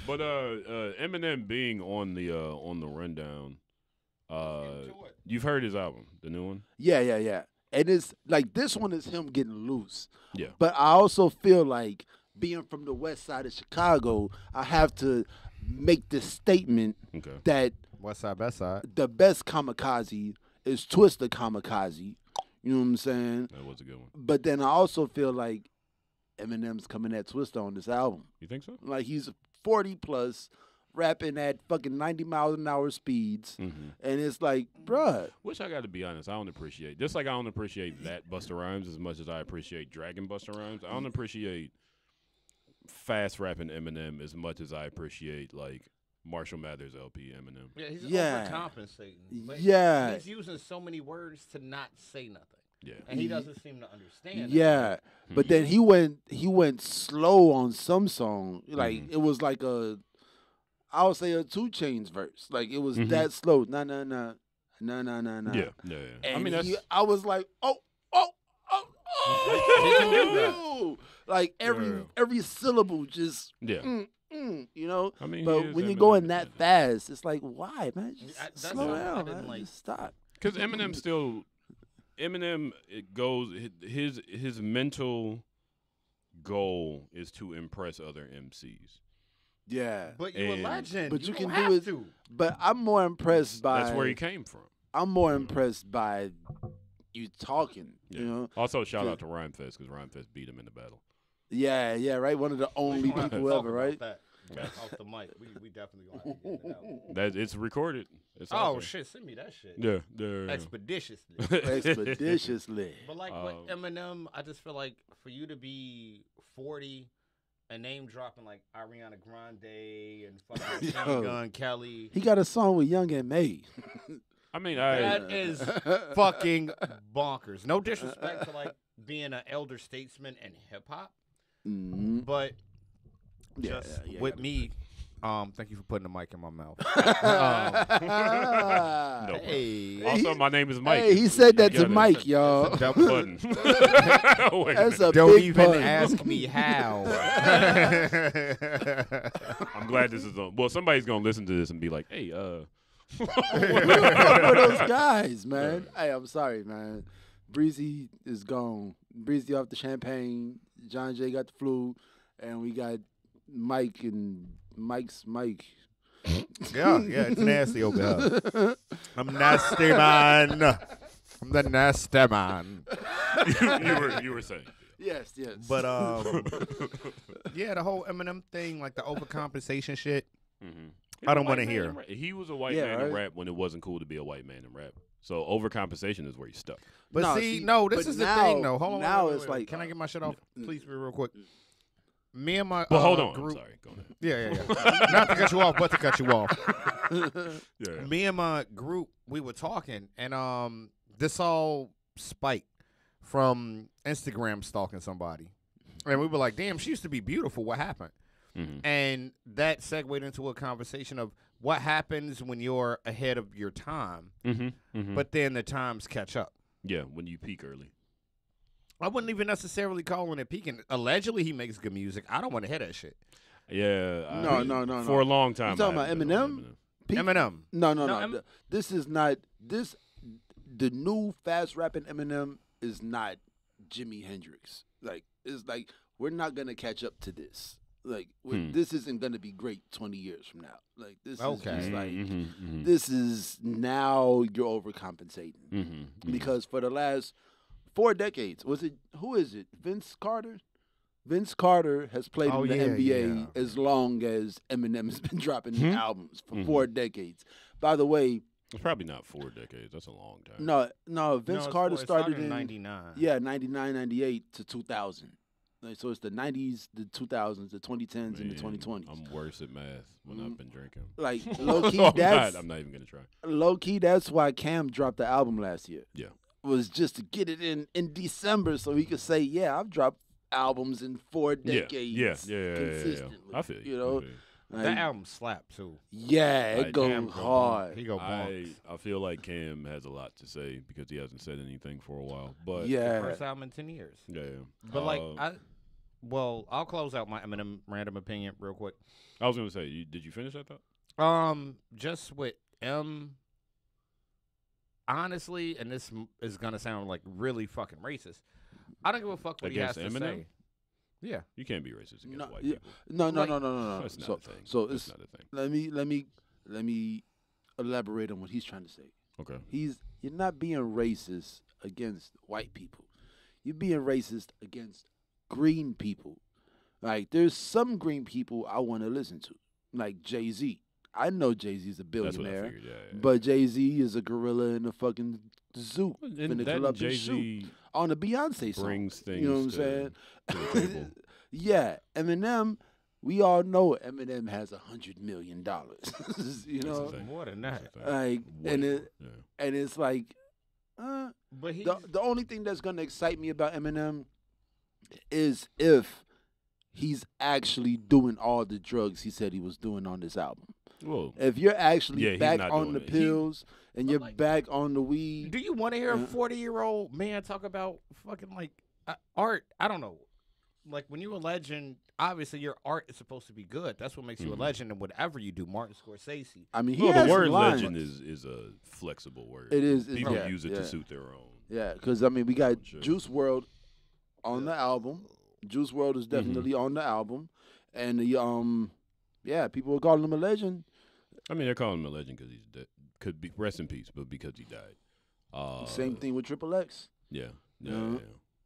But Eminem being on the rundown, you've heard his album, the new one? Yeah. And it's like this one is him getting loose. Yeah. But I also feel like being from the west side of Chicago, I have to make this statement that West side, best side. the best kamikaze is Twista Kamikaze. You know what I'm saying? That was a good one. But then I also feel like Eminem's coming at Twista on this album. You think so? Like he's 40 plus, rapping at fucking 90 miles an hour speeds, and it's like, bruh. Which I got to be honest, I don't appreciate. Just like I don't appreciate that Busta Rhymes as much as I appreciate Dragon Busta Rhymes. I don't appreciate fast rapping Eminem as much as I appreciate like Marshall Mathers LP Eminem. Yeah, he's overcompensating. But Yeah. he's using so many words to not say nothing. Yeah. And he doesn't seem to understand. Yeah. But then he went slow on some song. Like it was like I would say a 2 Chainz verse. Like it was that slow. Nah. Yeah. And I mean, I was like, oh. Like every syllable just you know. I mean, but when you're going that fast, it's like, why, man? Just slow down, man. Just stop. Because Eminem, it goes his mental goal is to impress other MCs. Yeah, but you're a legend. But you can have do it. to. But I'm more impressed by. That's where he came from. I'm more impressed by you talking. Yeah. You know. Also, shout out to Rhymefest because Rhymefest beat him in the battle. Yeah, right. One of the only people ever, right? Off the mic, we definitely gonna have to get it out. It's recorded. It's shit, send me that shit. Yeah. Expeditiously. Expeditiously. But like with Eminem, I just feel like for you to be 40 and name dropping like Ariana Grande and fucking Gun Kelly. He got a song with Young and May. I mean, that is fucking bonkers. No disrespect to like being an elder statesman in hip hop, but with me, thank you for putting the mic in my mouth. No. Hey. Also, my name is Mike. Hey, he said that to Mike, y'all. Button. That's a Don't big even pun. ask me how. I'm glad this is on. Well, somebody's gonna listen to this and be like, "Hey, We're those guys, man. Hey, I'm sorry, man. Breezy is gone. Breezy off the champagne. John J got the flu, and we got Mike and Mike's Mike. Yeah, it's nasty over here. I'm nasty man. I'm the nasty man. you were saying. Yes. But yeah, the whole Eminem thing, like the overcompensation shit. I don't want to hear. He was a white man in rap when it wasn't cool to be a white man in rap. So overcompensation is where he's stuck. But this is the thing though. Hold on. Now wait. it's like, can I get my shit off, please, real quick? Me and my hold on. group. I'm sorry. Go ahead. Yeah. Not to cut you off, but to cut you off. Yeah. Me and my group, we were talking, and this all spiked from Instagram stalking somebody, and we were like, "Damn, she used to be beautiful. What happened?" And that segued into a conversation of what happens when you're ahead of your time, but then the times catch up. Yeah, when you peak early. I wouldn't even necessarily call it peaking. Allegedly, he makes good music. I don't want to hear that shit. Yeah. No. For a long time. You talking about Eminem? Eminem. No. This is not this. The new fast rapping Eminem is not Jimi Hendrix. Like it's like we're not gonna catch up to this. Like this isn't gonna be great 20 years from now. Like this is just like this is now you're overcompensating because for the last 4 decades, who is it? Vince Carter? Vince Carter has played in the NBA as long as Eminem has been dropping albums for 4 decades. By the way, It's probably not 4 decades. That's a long time. No, Vince Carter started in 99. Yeah, 99, 98 to 2000. Like, so it's the 90s, the 2000s, the 2010s, and the 2020s. I'm worse at math when I've been drinking. Like low key, that's I'm not even gonna try. low key. That's why Cam dropped the album last year. Yeah, was just to get it in December so he could say, yeah, I've dropped albums in 4 decades. Yeah. Consistently. I feel you. You know, I feel you. like, That album slapped too. yeah, Like, it goes Cam hard. He go bonks. I feel like Cam has a lot to say because he hasn't said anything for a while. But Yeah, First album in 10 years. yeah. But I'll close out my Eminem random opinion real quick. I was gonna say, did you finish that thought? Just with honestly, and this is gonna sound like really fucking racist. I don't give a fuck what Against he has to Eminem? say. Yeah. You can't be racist against No, white yeah. people. No. That's not So, a thing. so That's it's, not a thing. let me elaborate on what he's trying to say. Okay. You're not being racist against white people. You're being racist against green people. Like, there's some green people I want to listen to, like Jay-Z. I know Jay-Z's a That's what I billionaire, figured. Yeah. but Jay-Z is a gorilla in a fucking zoo. And Finna that pull up his shoe Jay-Z on the Beyonce song. brings things You know what I'm to, saying? to the table. Yeah, Eminem. We all know Eminem has $100 million. you That's know, the thing. More than that. That's the thing. like, Way and more, it yeah. and it's like, But he the only thing that's gonna excite me about Eminem is if he's actually doing all the drugs he said he was doing on this album. Well, If you're actually Yeah, he's back not on doing the it. pills and you're like- back on the weed, Do you want to hear a 40-year-old man talk about fucking like art? I don't know. Like when you're a legend, obviously your art is supposed to be good. That's what makes you a legend in whatever you do. Martin Scorsese. I mean, he well, has the word some lines. legend is a flexible word. It is. People yeah, use it yeah. to suit their own. Yeah, because I mean, we got Sure. Juice World on the album. Juice World is definitely on the album, and the yeah, people are calling him a legend. I mean, they're calling him a legend because he's dead. Could be rest in peace, but because he died. Same thing with Triple X. Yeah. And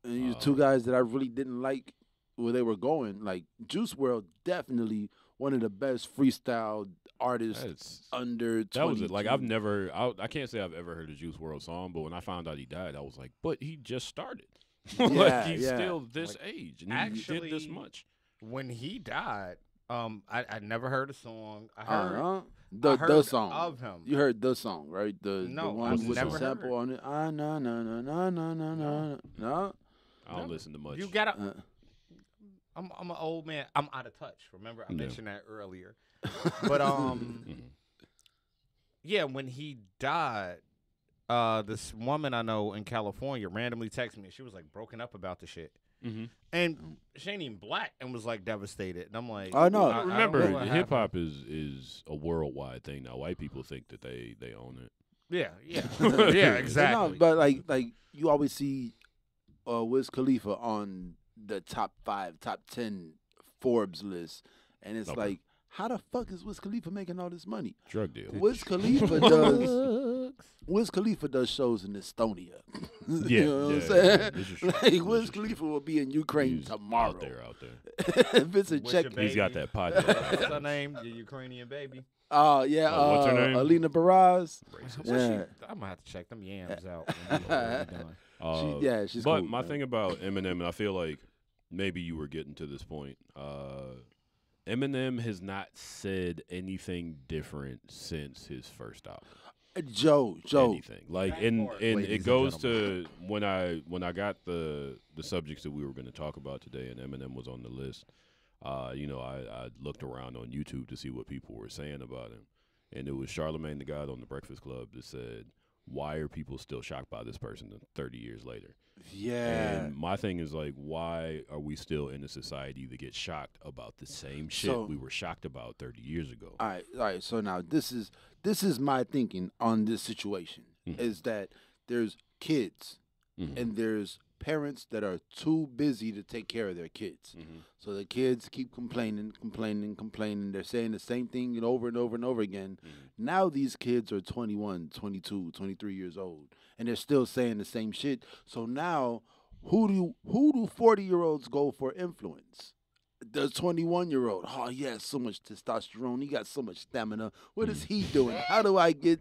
these two guys that I really didn't like where they were going. Like Juice World, definitely one of the best freestyle artists That's, under 20. that was it. Like I can't say I've ever heard a Juice World song, but when I found out he died, I was like, but he just started. Yeah, like he's yeah. still this Like, age, and he did this actually, much. When he died, I never heard a song. I heard Uh-huh. I heard The song of him. You heard the song, right? The No, one I've with the never sample on it. No. I don't No. listen to much. You gotta. Uh, I'm an old man. I'm out of touch. Remember, I Yeah. mentioned that earlier. But Mhm. yeah, when he died, this woman I know in California randomly texted me. She was like broken up about the shit, and she ain't even black and was like devastated. And I'm like, I know. don't Remember, know what hip hop happened. is a worldwide thing now. White people think that they own it. Yeah, yeah, exactly. No, but like you always see Wiz Khalifa on the top 5, top 10 Forbes list, and it's Okay. like, how the fuck is Wiz Khalifa making all this money? Drug deal. Wiz Khalifa does shows in Estonia. Yeah, you know what I'm yeah, saying? this is true. Like This Wiz is true. Khalifa will be in Ukraine He's tomorrow. Out there. if it's a With check, your baby. He's got that What's podcast. her name? The Ukrainian baby. yeah, Oh, what's her name? Alina Baraz. Racist. Yeah. I'm gonna have to check them yams out. When we done. She's but cool. my man. thing about Eminem, and I feel like maybe you were getting to this point. Eminem has not said anything different since his first album. Joe. Anything like, That and part, and ladies it and goes to when I got the subjects that we were going to talk about today, and Eminem was on the list. I looked around on YouTube to see what people were saying about him, and it was Charlemagne the God on the Breakfast Club that said, "Why are people still shocked by this person 30 years later?" Yeah. And my thing is like, why are we still in a society that gets shocked about the same shit So- we were shocked about 30 years ago? All right. So now this is my thinking on this situation Mhm. is that there's kids Mhm. and there's parents that are too busy to take care of their kids. Mhm. So the kids keep complaining. They're saying the same thing and over and over and over again. Mhm. Now these kids are 21, 22, 23 years old, and they're still saying the same shit. So now who do 40-year-olds go for influence? The 21-year-old, oh, he has so much testosterone. He got so much stamina. What is he doing? How do I get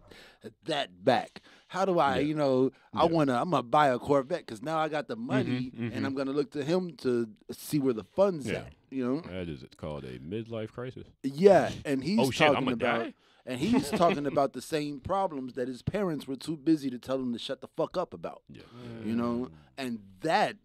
that back? How do I, I'm gonna buy a Corvette because now I got the money, and I'm gonna look to him to see where the funds at. That is called a midlife crisis. Yeah, and he's I'm gonna die? And he's talking about the same problems that his parents were too busy to tell him to shut the fuck up about. Yeah. And that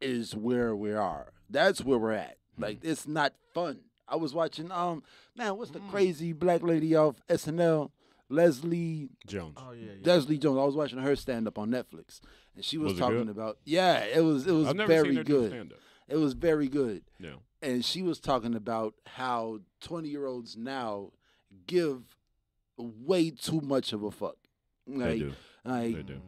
is where we are. That's where we're at. Like, it's not fun. I was watching, what's the crazy black lady off SNL? Leslie Jones. Oh, yeah. Leslie Jones. I was watching her stand up on Netflix. And she was talking good? about, it was I've never very seen her do good. stand-up. It was very good. Yeah. And she was talking about how 20-year-olds now give way too much of a fuck. They do. Like, They do.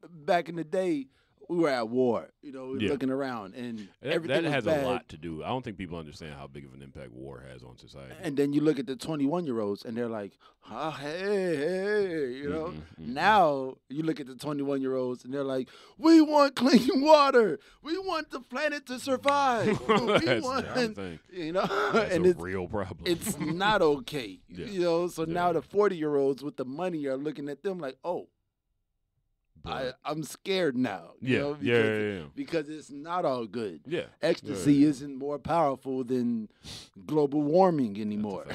back in the day, we were at war. We were Yeah. looking around, and That everything was has bad. a lot to do. I don't think people understand how big of an impact war has on society. And then you look at the 21-year-olds, and they're like, hey, Now you look at the 21-year-olds, and they're like, we want clean water. We want the planet to survive. we That's want, the thing. and That's a real problem. it's not okay. Yeah. So now the 40-year-olds with the money are looking at them like, oh, I'm scared now. Because it's not all good. Yeah. Ecstasy isn't more powerful than global warming anymore.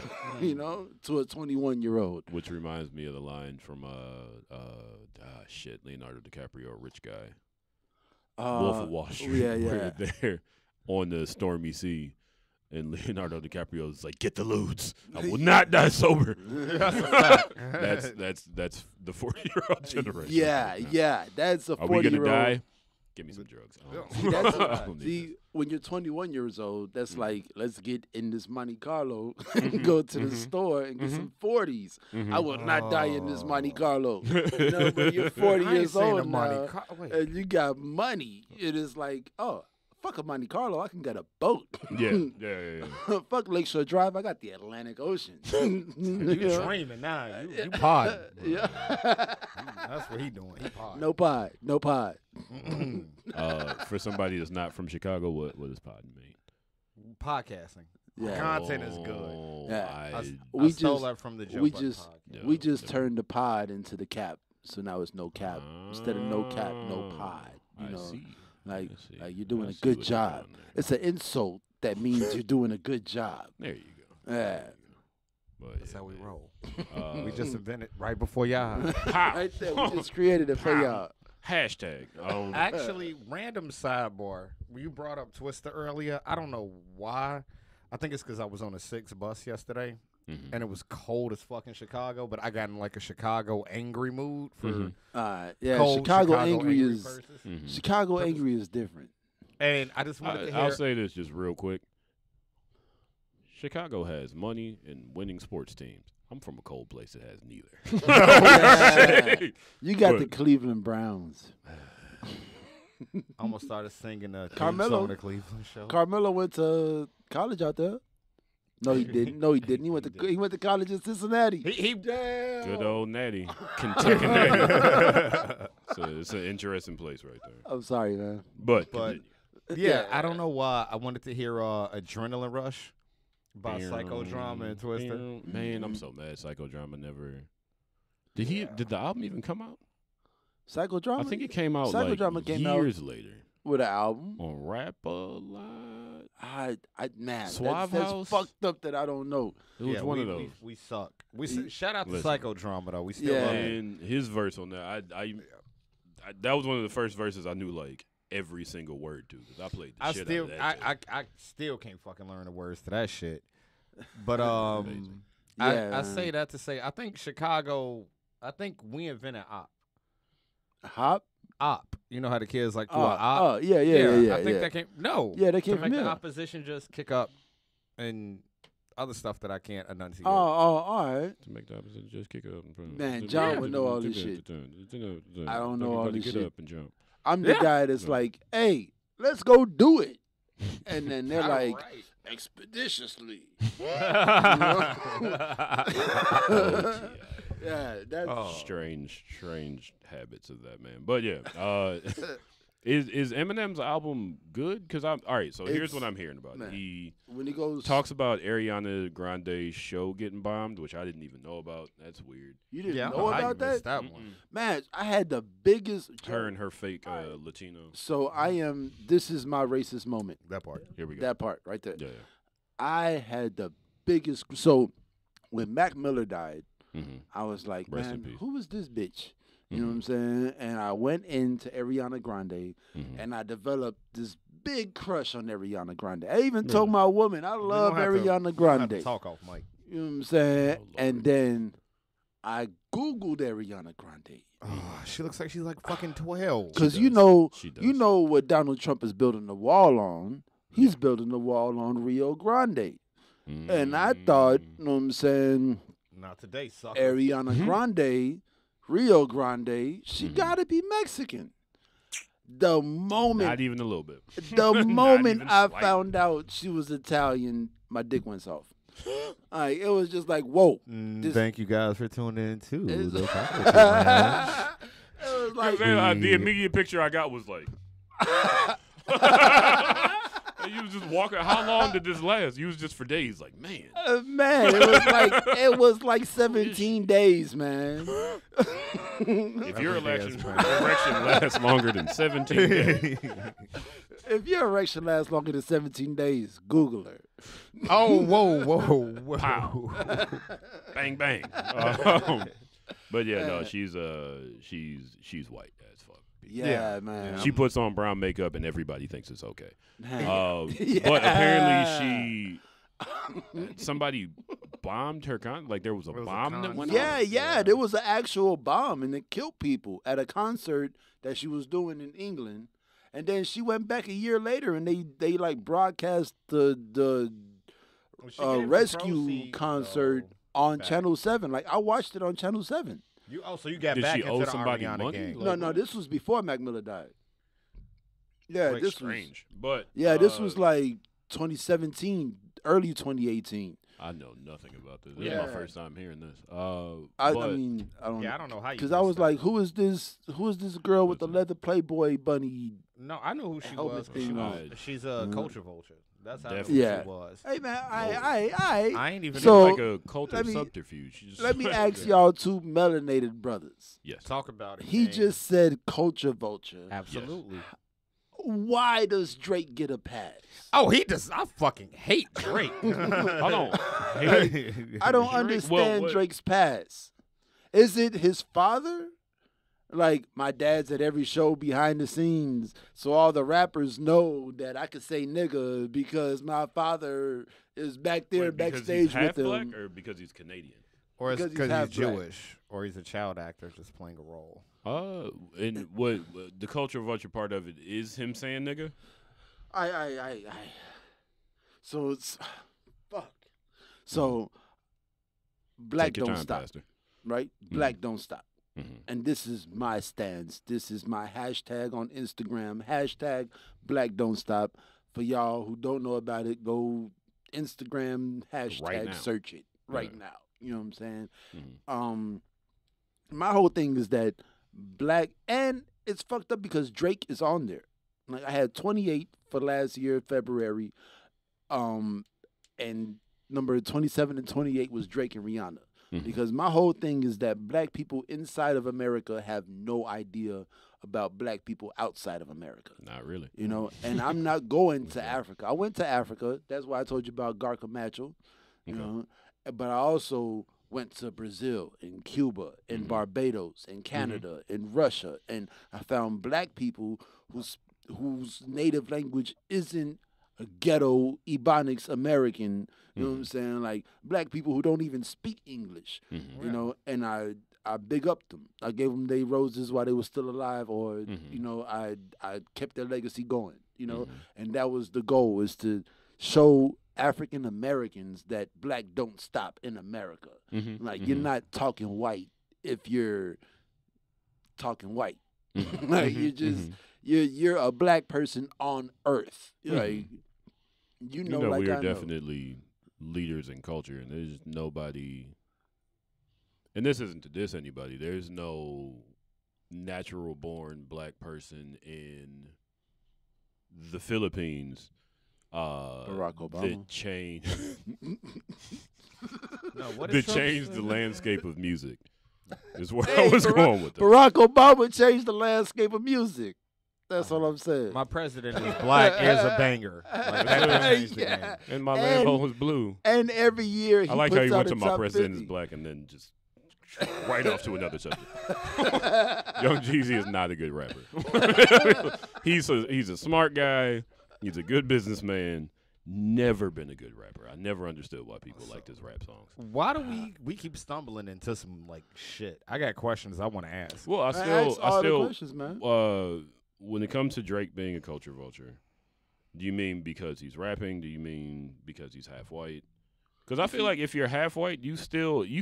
To a 21-year-old. Which reminds me of the line from Leonardo DiCaprio, Rich Guy, Wolf of Wall Street. Where they're on the stormy sea, and Leonardo DiCaprio is like, "Get the lewds. I will not die sober." That's the 40-year-old generation. Yeah. That's a 40-year-old. Are we gonna die? Give me some drugs. See, when you're 21 years old, that's like, let's get in this Monte Carlo and go to the store and get some 40s. I will not die in this Monte Carlo. But you're 40 years old now, and you got money. It is like, oh, fuck a Monte Carlo, I can get a boat. Yeah. Fuck Lakeshore Drive, I got the Atlantic Ocean. You dreaming now. You pod. Yeah. That's what he doing. He pod. No pod. For somebody that's not from Chicago, what does pod mean? Podcasting. Yeah. Content is good. Yeah. I stole that from the Joe Budden podcast. We just turned the pod into the cap, so now it's no cap. Instead of no cap, no pod. I see. Like you're doing a good job. It's an insult that means you're doing a good job. There you go. Yeah. But that's how we roll. We just invented right before y'all. Right there, we just created it for y'all. Hashtag. Actually, random sidebar. You brought up Twister earlier. I don't know why. I think it's because I was on a 6 bus yesterday, and it was cold as fuck in Chicago. But I got in like a Chicago angry mood for cold Chicago angry is versus. Chicago angry is different. And I just wanted to hear. I'll say this just real quick. Chicago has money and winning sports teams. I'm from a cold place that has neither. You got the Cleveland Browns. I almost started singing the Cleveland show. Carmelo went to college out there. No, he didn't. He went to college in Cincinnati. Good old Natty. Kentucky Natty. So it's an interesting place right there. I'm sorry, man. But yeah, I don't know why. I wanted to hear Adrenaline Rush by Psychodrama and Twister. Man, I'm so mad. Psychodrama never. Did the album even come out? Psychodrama? I think it came out years later. With an album? On Rap a Lot. Man, Suave that's House? fucked up that I don't know. It was one of those. We suck. Shout out to Psychodrama though. We still Yeah. love it. And his verse on that, I that was one of the first verses I knew like every single word to because I played the shit out of that. I still can't fucking learn the words to that shit. But Yeah. I say that to say I think Chicago. I think we invented op. Hop? Op. You know how the kids like to op? Oh, yeah. I think that came. No. Yeah, that came to from make the here. opposition just kick up and other stuff that I can't enunciate. Oh, all right. To make the opposite just kick up. Man, John would know all this shit. I don't know all this get shit. up and jump. I'm the guy that's like, hey, let's go do it. And then they're like, expeditiously. Yeah, that's strange habits of that man. But yeah, Is Eminem's album good? Because all right. So here's It's- what I'm hearing about. man. He When he goes, talks about Ariana Grande's show getting bombed, which I didn't even know about. That's weird. you didn't Yeah, I know don't know how you about that? missed that one. Man, I had the biggest. Her and her fake Latino. So this is my racist moment. That part. Here we go. That part right there. Yeah. I had the biggest. So when Mac Miller died, Mm-hmm. I was like, Rest in man, peace. who is this bitch? You know what I'm saying? And I went into Ariana Grande, Mm-hmm. and I developed this big crush on Ariana Grande. I even told my woman, I love gonna have to- Ariana We'll have to Grande. talk off, Mike. You know what I'm saying? Oh, Lord. And then I Googled Ariana Grande. Oh, she looks like she's like fucking 12. Because does. you know, She does. you know what Donald Trump is building the wall on. He's building the wall on Rio Grande. And I thought, you know what I'm saying, Not today, sucker. Ariana Grande, Rio Grande, she gotta be Mexican. The Not moment, even a little bit. the Not moment even I slightly. found out she was Italian, my dick went off. Like, it was just like, whoa. This- Thank you guys for tuning in too. It's- The Chocolate Lounge. It was like, The immediate picture I got was like. You was just walking. How long did this last? You was just for days. Like, man. man, it was like 17 days, man. If your Every day erection is fine. lasts longer than 17 days, If your erection lasts longer than 17 days, Google her. Oh, whoa. Pow. bang bang. But yeah, no, she's white as fuck. Yeah, man. She puts on brown makeup and everybody thinks it's okay. Yeah. But apparently somebody bombed her like there was a It was a bomb that went Yeah, off. yeah, there was an actual bomb and it killed people at a concert that she was doing in England. And then she went back a year later and they like broadcast the rescue concert on back. Channel 7. Like I watched it on Channel 7. So you got Did back she into owe the somebody Ariana money? game. Like, No, no, this was before Mac Miller died. Yeah, Like, this strange. But this was like 2017, early 2018. I know nothing about this. This is Yeah. my first time hearing this. I mean, I don't. Yeah, I don't know how you. Because I was like, who is this? Who is this girl with the leather Playboy bunny? No, I know who she helmet was. thing on. She's a culture vulture. That's how Definitely. Yeah. she was. Hey man, I ain't even So- like a cult let of me- subterfuge. She just- let me ask y'all two melanated brothers. Yes. talk about it. He man. just said culture vulture. absolutely. Why does Drake get a pass? Oh, he does. I fucking hate Drake. Hold on. I don't Drake? understand Well, what- Drake's pass. Is it his father? Like, my dad's at every show behind the scenes, so all the rappers know that I could say nigga because my father is back there Wait, because backstage he's half with black him. or because he's Canadian? Or it's Because he's because half he's black. Jewish, or he's a child actor just playing a role. And what the culture vulture part of it is him saying nigga? I. So it's fuck. So black Take your don't time, stop, Pastor. right? Black don't stop. Mhm. And this is my stance. This is my hashtag on Instagram. Hashtag Black Don't Stop. For y'all who don't know about it, go Instagram hashtag now. search it right Yeah. now. You know what I'm saying? Mhm. My whole thing is that black, and it's fucked up because Drake is on there. Like I had 28 for last year, February, and number 27 and 28 was Drake and Rihanna. Mhm. Because my whole thing is that black people inside of America have no idea about black people outside of America. Not really. You know, and I'm not going to Africa. I went to Africa. That's why I told you about Garca Macho. You Okay. know, but I also went to Brazil and Cuba and Barbados and Canada and Russia, and I found black people whose native language isn't a ghetto Ebonics American. You know what I'm saying? Like black people who don't even speak English. Mhm. You know, and I big up them. I gave them their roses while they were still alive, or you know, I kept their legacy going. You know, and that was the goal, is to show African Americans that black don't stop in America. Mhm. Like you're not talking white if you're talking white. Like you just you're a black person on Earth. Like you know, like we are I know. definitely leaders in culture, and there's nobody. And this isn't to diss anybody. There's no natural born black person in the Philippines Barack Obama. that changed what that is Trump changed the saying? landscape of music. Is where Hey, I was going with that. Barack Obama changed the landscape of music. That's what I'm saying. My president is black is a banger. Like, that changed the game. And my And- Lambo was blue. And every year he I like puts how you out went a to my top president 50. is black and then just right off to another subject. Young Jeezy is not a good rapper. he's a smart guy. He's a good businessman. Never been a good rapper. I never understood why people liked his rap songs. Why do we keep stumbling into some like shit? I got questions I want to ask. Well, I Ask all the still, questions, man. when it comes to Drake being a culture vulture, do you mean because he's rapping? Do you mean because he's half white? Because I feel like if you're half white, you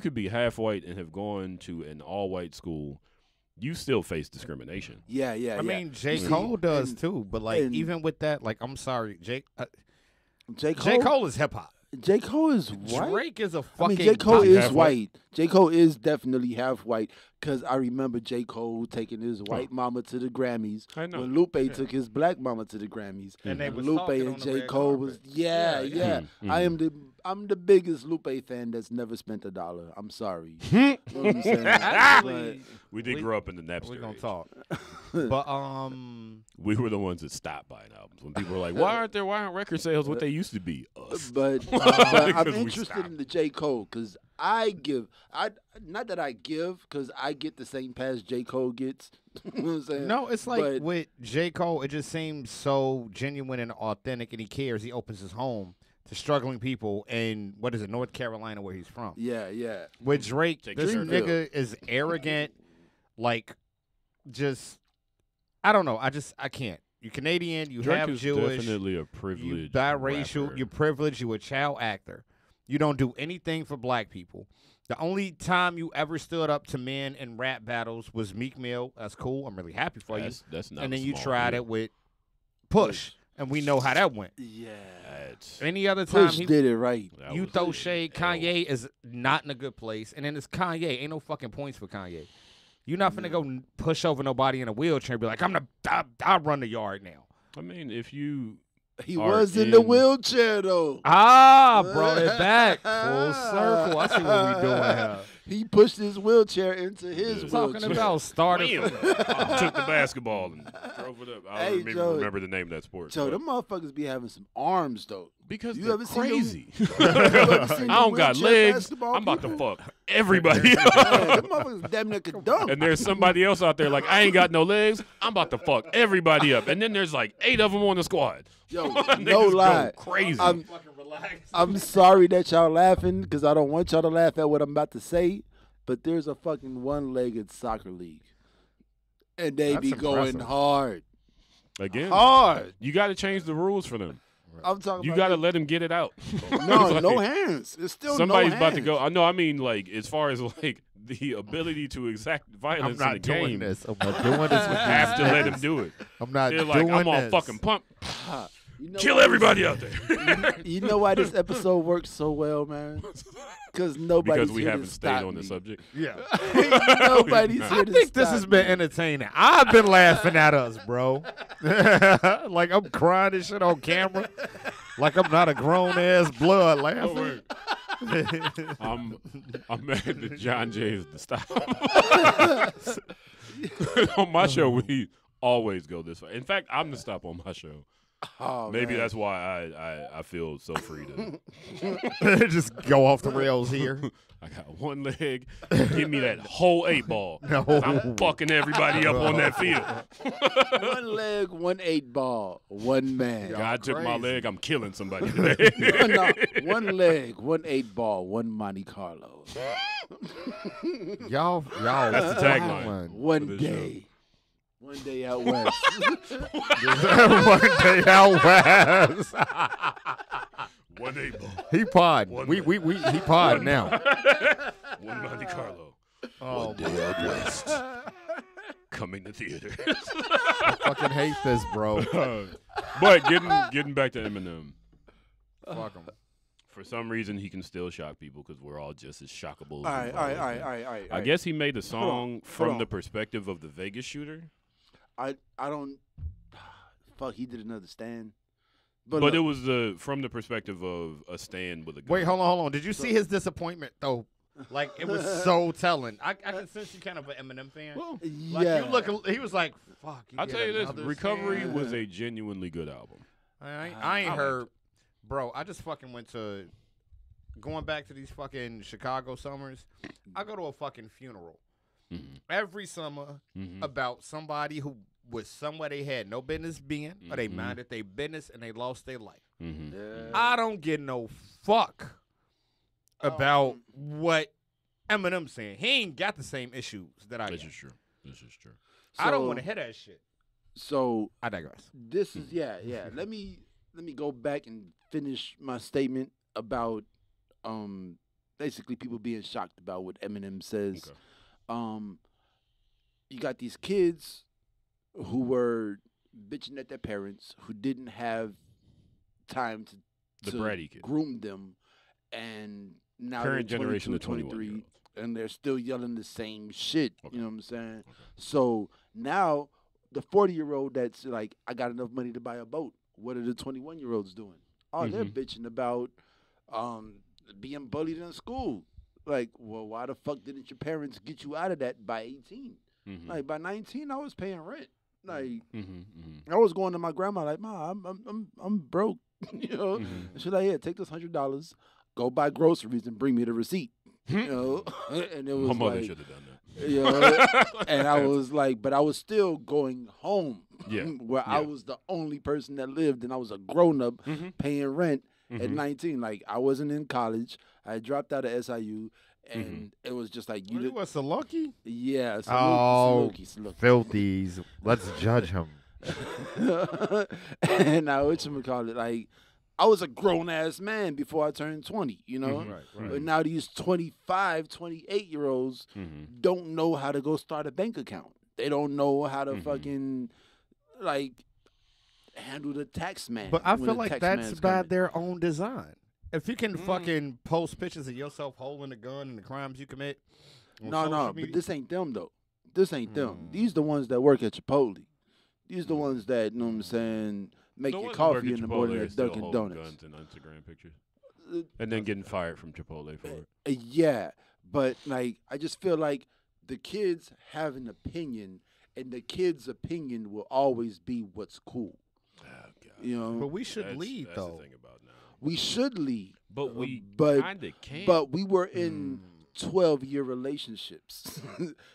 could be half white and have gone to an all white school. You still face discrimination. Yeah. I mean, J. See, Cole does and- too, but like and- even with that, like I'm sorry, J. J. Cole. Cole is hip hop. J. Cole is white. Drake is a I fucking. mean, J. Cole He's is half white. J. Cole is definitely half white because I remember J. Cole taking his white mama to the Grammys. I know. When Lupe took his black mama to the Grammys. And they was Lupe talking on and the J. red Cole carpet. was yeah. Mhm. I'm the biggest Lupe fan that's never spent $1. I'm sorry. You know what I'm saying? Actually, We did grow up in the Napster we're gonna age. talk, but We were the ones that stopped buying albums when people were like, "Why aren't record sales what they used to be?" Us. But I'm Because we interested stopped. in the J. Cole because not that I give because I get the same pass J. Cole gets. You know what I'm saying? no, it's like But- with J. Cole, it just seems so genuine and authentic, and he cares. He opens his home to struggling people in North Carolina, where he's from. Yeah. With Drake, Take this your shirt nigga is arrogant, like just I don't know. I can't. You Canadian, you Drake have is Jewish, definitely a you privileged biracial, rapper. you're privileged, you a child actor. You don't do anything for black people. The only time you ever stood up to men in rap battles was Meek Mill. That's cool. I'm really happy for you. That's not. And a then you small tried deal. it with Push, and we know how that went. Yeah. That's- Any other time Push did it right. that you was throw a shade, L. Kanye is not in a good place, and then it's Kanye. Ain't no fucking points for Kanye. You're not finna go push over nobody in a wheelchair and be like, I'll run the yard now. I mean, if you He are was in the in- wheelchair though. Brought it back full circle. I see what we doing here. He pushed his wheelchair into his Talking wheelchair. about starting. Bam! Took the basketball and drove it up. I Hey, don't even Joe. remember the name of that sport. So but- them motherfuckers be having some arms though. because You they're ever seen them- crazy. You ever seen I the don't got wheelchair legs. basketball I'm about to people? fuck everybody Man, up. them motherfuckers damn near could dunk. And there's somebody else out there like, I ain't got no legs. I'm about to fuck everybody up. And then there's like 8 of them on the squad. Yo, Niggas no go lie. crazy. I'm sorry that y'all laughing because I don't want y'all to laugh at what I'm about to say, but there's a fucking one-legged soccer league. And they That's be going impressive. hard. Again, Hard. you got to change the rules for them. I'm talking You about got to let them get it out. no, Like, no hands. It's still Somebody's no about to hands. go. I know. I mean, like as far as like the ability to exact I'm violence in the not doing game, this. I'm not doing this with you have to these let niggas. them do it. I'm not They're doing like, I'm all this. fucking pump, You know kill why everybody out there. You know why this episode works so well, man? Because nobody's Because we here haven't to stayed stop on the me. subject. Yeah. Nobody's I here I to think this stop has been me. entertaining. I've been laughing at us, bro. Like I'm crying and shit on camera. Like I'm not a grown ass blood Oh, laughing. wait. I'm mad that John J is the style. On my show, we always go this way. In fact, I'm the stop on my show. Oh, Maybe man. that's why I feel so free to. Just go off the rails here. I got one leg. Give me that whole 8-ball. No. I'm fucking everybody up on that field. One leg, 1 8-ball, one man. God took my crazy. leg. I'm killing somebody today. No, one leg, 1 8-ball, one Monte Carlo. Y'all. That's the tagline. wildin'. One this day. One day out west. One day out west. One 8-ball. He pod. One He pod now. One Monte Carlo. Oh, One day out west. Coming to theaters. I fucking hate this, bro. But getting back to Eminem. Fuck him. For some reason, he can still shock people because we're all just as shockable. All right. I guess he made the song from on. the perspective of the Vegas shooter. I don't. Fuck, he did another stand. But look, it was from the perspective of a stand with a gun. Wait, hold on. Did you see his disappointment though? Like it was so telling. I can sense you kind of an Eminem fan. Well, Like yeah. you look, he was like, "Fuck." I'll tell you this: another Recovery stand. was a genuinely good album. I ain't heard, bro. I just fucking went to going back to these fucking Chicago summers. I go to a fucking funeral every summer about somebody who was somewhere they had no business being, or they minded their business and they lost their life. Yeah. I don't get no fuck about what Eminem's saying. He ain't got the same issues that I got. This is true. I don't want to hear that shit. So I digress. this is yeah. Let me go back and finish my statement about basically people being shocked about what Eminem says. Okay. You got these kids who were bitching at their parents who didn't have time The to bratty kid. groom them, and now Current they're generation of 22, 21 23, and they're still yelling the same shit. Okay. You know what I'm saying? Okay. So now the 40-year-old that's like, I got enough money to buy a boat. What are the 21-year-olds doing? Oh, they're bitching about being bullied in school. Like, well, why the fuck didn't your parents get you out of that by 18? Like by 19, I was paying rent. Like I was going to my grandma like, Ma, I'm broke. You know, and she's like, yeah, take this $100, go buy groceries and bring me the receipt. You know, and it was My mother like, should have done that. you know, and I was like, but I was still going home. Yeah. Where I was the only person that lived, and I was a grown up paying rent at 19. Like I wasn't in college. I had dropped out of SIU. And it was just like You was so lucky? yeah, Saluki. Filthies. Let's judge him. And now whatchamacallit, like I was a grown ass man before I turned 20, you know? Right. But now these 25, 28-year-olds don't know how to go start a bank account. They don't know how to fucking like handle the tax man. But I when feel the like tax that's man's by coming. their own design. If you can fucking post pictures of yourself holding a gun and the crimes you commit. on No, social but media- this ain't them though. This ain't them. These the ones that work at Chipotle. These the ones that, you know what I'm saying, make The your ones that work coffee at in the Chipotle morning are at still Dunkin' holding Donuts. guns in Instagram pictures, and then getting fired from Chipotle for it. Yeah, but like I just feel like the kids have an opinion, and the kids' opinion will always be what's cool. Oh, God. You know, But we should lead, that's though. the thing about now. we should lead, But we but kind of can't. but we were in 12-year relationships,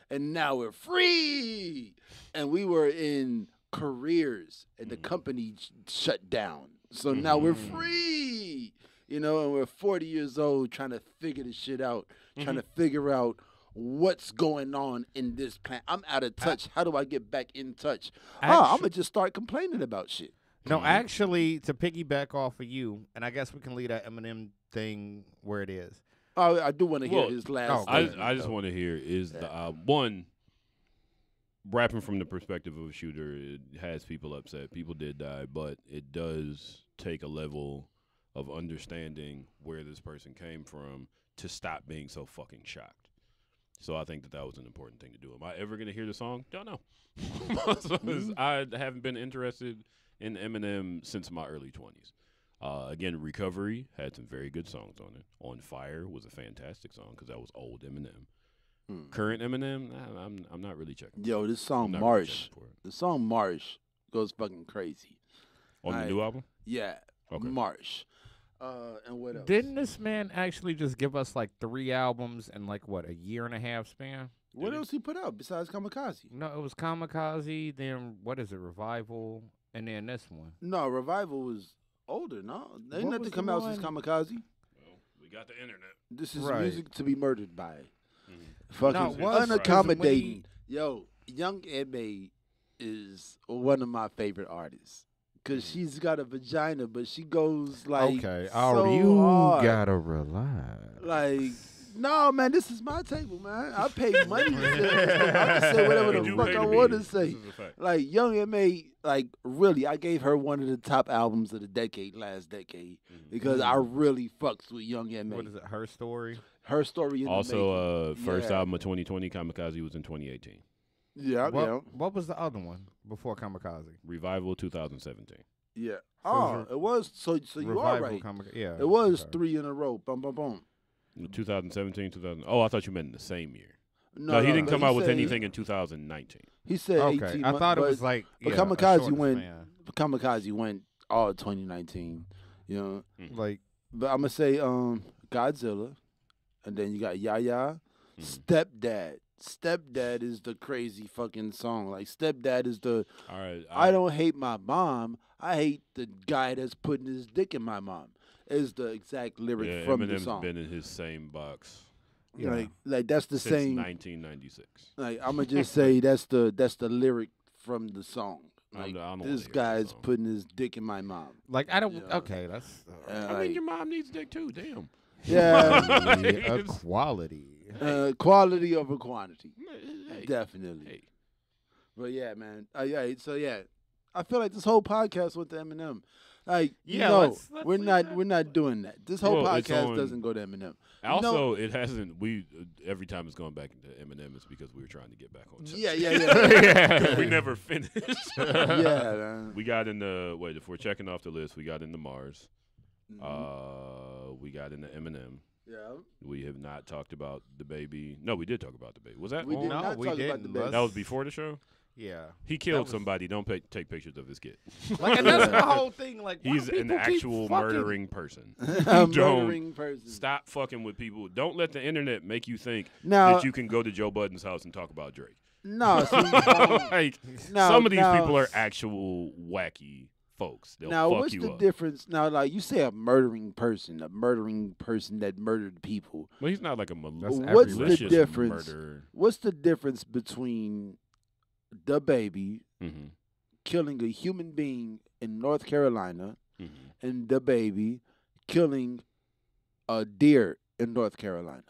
and now we're free, and we were in careers, and the company shut down, so now we're free. You know, and we're 40 years old trying to figure this shit out, trying to figure out what's going on in this planet. I'm out of touch. How do I get back in touch? I'm going to just start complaining about shit. No, actually, to piggyback off of you, and I guess we can leave that Eminem thing where it is. Oh, I do want to hear Well, his last I statement, just though. want to hear is the one rapping from the perspective of a shooter. It has people upset. People did die, but it does take a level of understanding where this person came from to stop being so fucking shocked. So I think that was an important thing to do. Am I ever going to hear the song? Don't know. I haven't been interested in Eminem since my early 20s. Again, Recovery had some very good songs on it. On Fire was a fantastic song because that was old Eminem. Current Eminem, I'm not really checking. Yo, this song I'm not really Marsh, checking for it. the song Marsh goes fucking crazy. On the new album? Yeah, Okay. Marsh. And what else? Didn't this man actually just give us like 3 albums in like what, a year and a half span? What else he put out besides Kamikaze? No, it was Kamikaze, then what is it, Revival, and then this one. No, Revival was older, no? Ain't What nothing was come the out since one? Kamikaze. Well, we got the internet. This is Right. music to be murdered by. No, Fucking it was unaccommodating. Yo, Young M.A. is one of my favorite artists. Because she's got a vagina, but she goes like Okay, so you hard. gotta relax. Like, No, man, this is my table, man. I pay money to say this. I can say whatever You the do fuck pay I to be want here. to say. This is a fact. Like Young M.A., like really, I gave her one of the top albums of the decade, last decade, because I really fucks with Young M.A. What is it? Her story. Her story in the Also, making. first Yeah. album of 2020, Kamikaze was in 2018. Yeah, What was the other one before Kamikaze? Revival 2017. yeah. So Oh, it's it was so you are Revival right. Yeah. It was okay. 3 in a row. Boom, boom, boom. 2017, 2000. Oh, I thought you meant in the same year. No, he didn't but come out with said- anything in 2019. He said Okay. 18 I months, thought it but- was like. but yeah, Kamikaze a shorter went- span. Kamikaze went all 2019. You know, Like. but I'm gonna say Godzilla, and then you got Yaya, Stepdad. Stepdad is the crazy fucking song. Like Stepdad is the All right. I don't hate my mom. I hate the guy that's putting his dick in my mom. Is the exact lyric Yeah, from the Eminem's song. been in his same box Yeah. Like that's the since same. 1996. Like I'm gonna just say that's the lyric from the song. Like I don't this wanna hear guy's the song. putting his dick in my mom. Like I don't. Yeah. Okay, that's. I mean, your mom needs dick too. Damn. Yeah, Equality. quality over quantity, Hey, definitely. hey. But yeah, man. Yeah, so yeah, I feel like this whole podcast went to Eminem. Like, Yeah, no, let's we're leave not that. we're not doing that. This whole Well, it's podcast on- doesn't go to Eminem. Also, it hasn't. We every time it's going back into Eminem, it's because we were trying to get back on. Yeah, yeah. we never finished. yeah, man. We got in the wait. If we're checking off the list, we got into Mars. Mhm. We got into Eminem. Yeah. We have not talked about the baby. No, we did talk about the baby. Was that We on? did No, not we talk about the didn't. baby. That was before the show. Yeah. He killed was- somebody. Don't take pictures of his kid. Like and that's the whole thing. Like why He's do an people keep actual fucking- murdering person. A murdering person. Stop fucking with people. Don't let the internet make you think Now, that you can go to Joe Budden's house and talk about Drake. no, see, Like now- some of these now- people are actual wacky folks. They'll now fuck what's you the up. difference? Now, like you say, a murdering person that murdered people. Well, he's not like a That's What's the malicious difference? murderer. What's the difference between the baby Mm-hmm. killing a human being in North Carolina Mm-hmm. and the baby killing a deer in North Carolina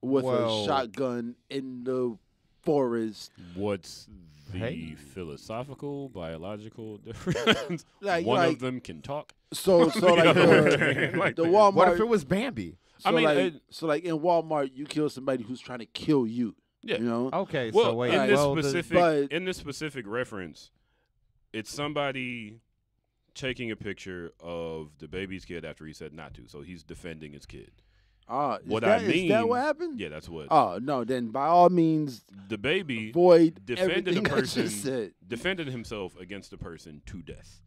with Well- a shotgun in the forest? What's the Hey. philosophical, biological difference? Like, One like of them can talk. so like Yeah, like the that. Walmart. What if it was Bambi? So I mean, like, so like in Walmart, you kill somebody who's trying to kill you. Yeah. You know. Okay, Well, so wait. in this well, specific but- in this specific reference, it's somebody taking a picture of the baby's kid after he said not to. So he's defending his kid. What I is mean- that what happened? Yeah, that's what Oh no, then by all means, the baby avoid defended a everything I just person, said. defended himself against a person to death.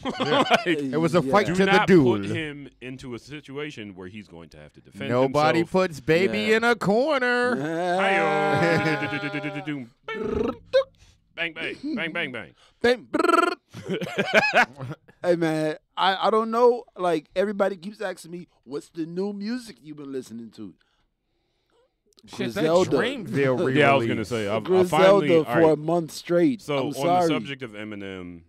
Yeah. Like, It was a Yeah. fight do to the not duel. put him into a situation where he's going to have to defend Nobody himself. puts baby Yeah. in a corner. Hi-yo. Bang, bang, bang, bang, bang. Bang, brrr. Hey man, I don't know. Like everybody keeps asking me, what's the new music you've been listening to? Shit, that Griselda. Dreamville re-release. Yeah, I was gonna say. I Griselda finally, all for right, a month straight. So I'm on sorry. the subject of Eminem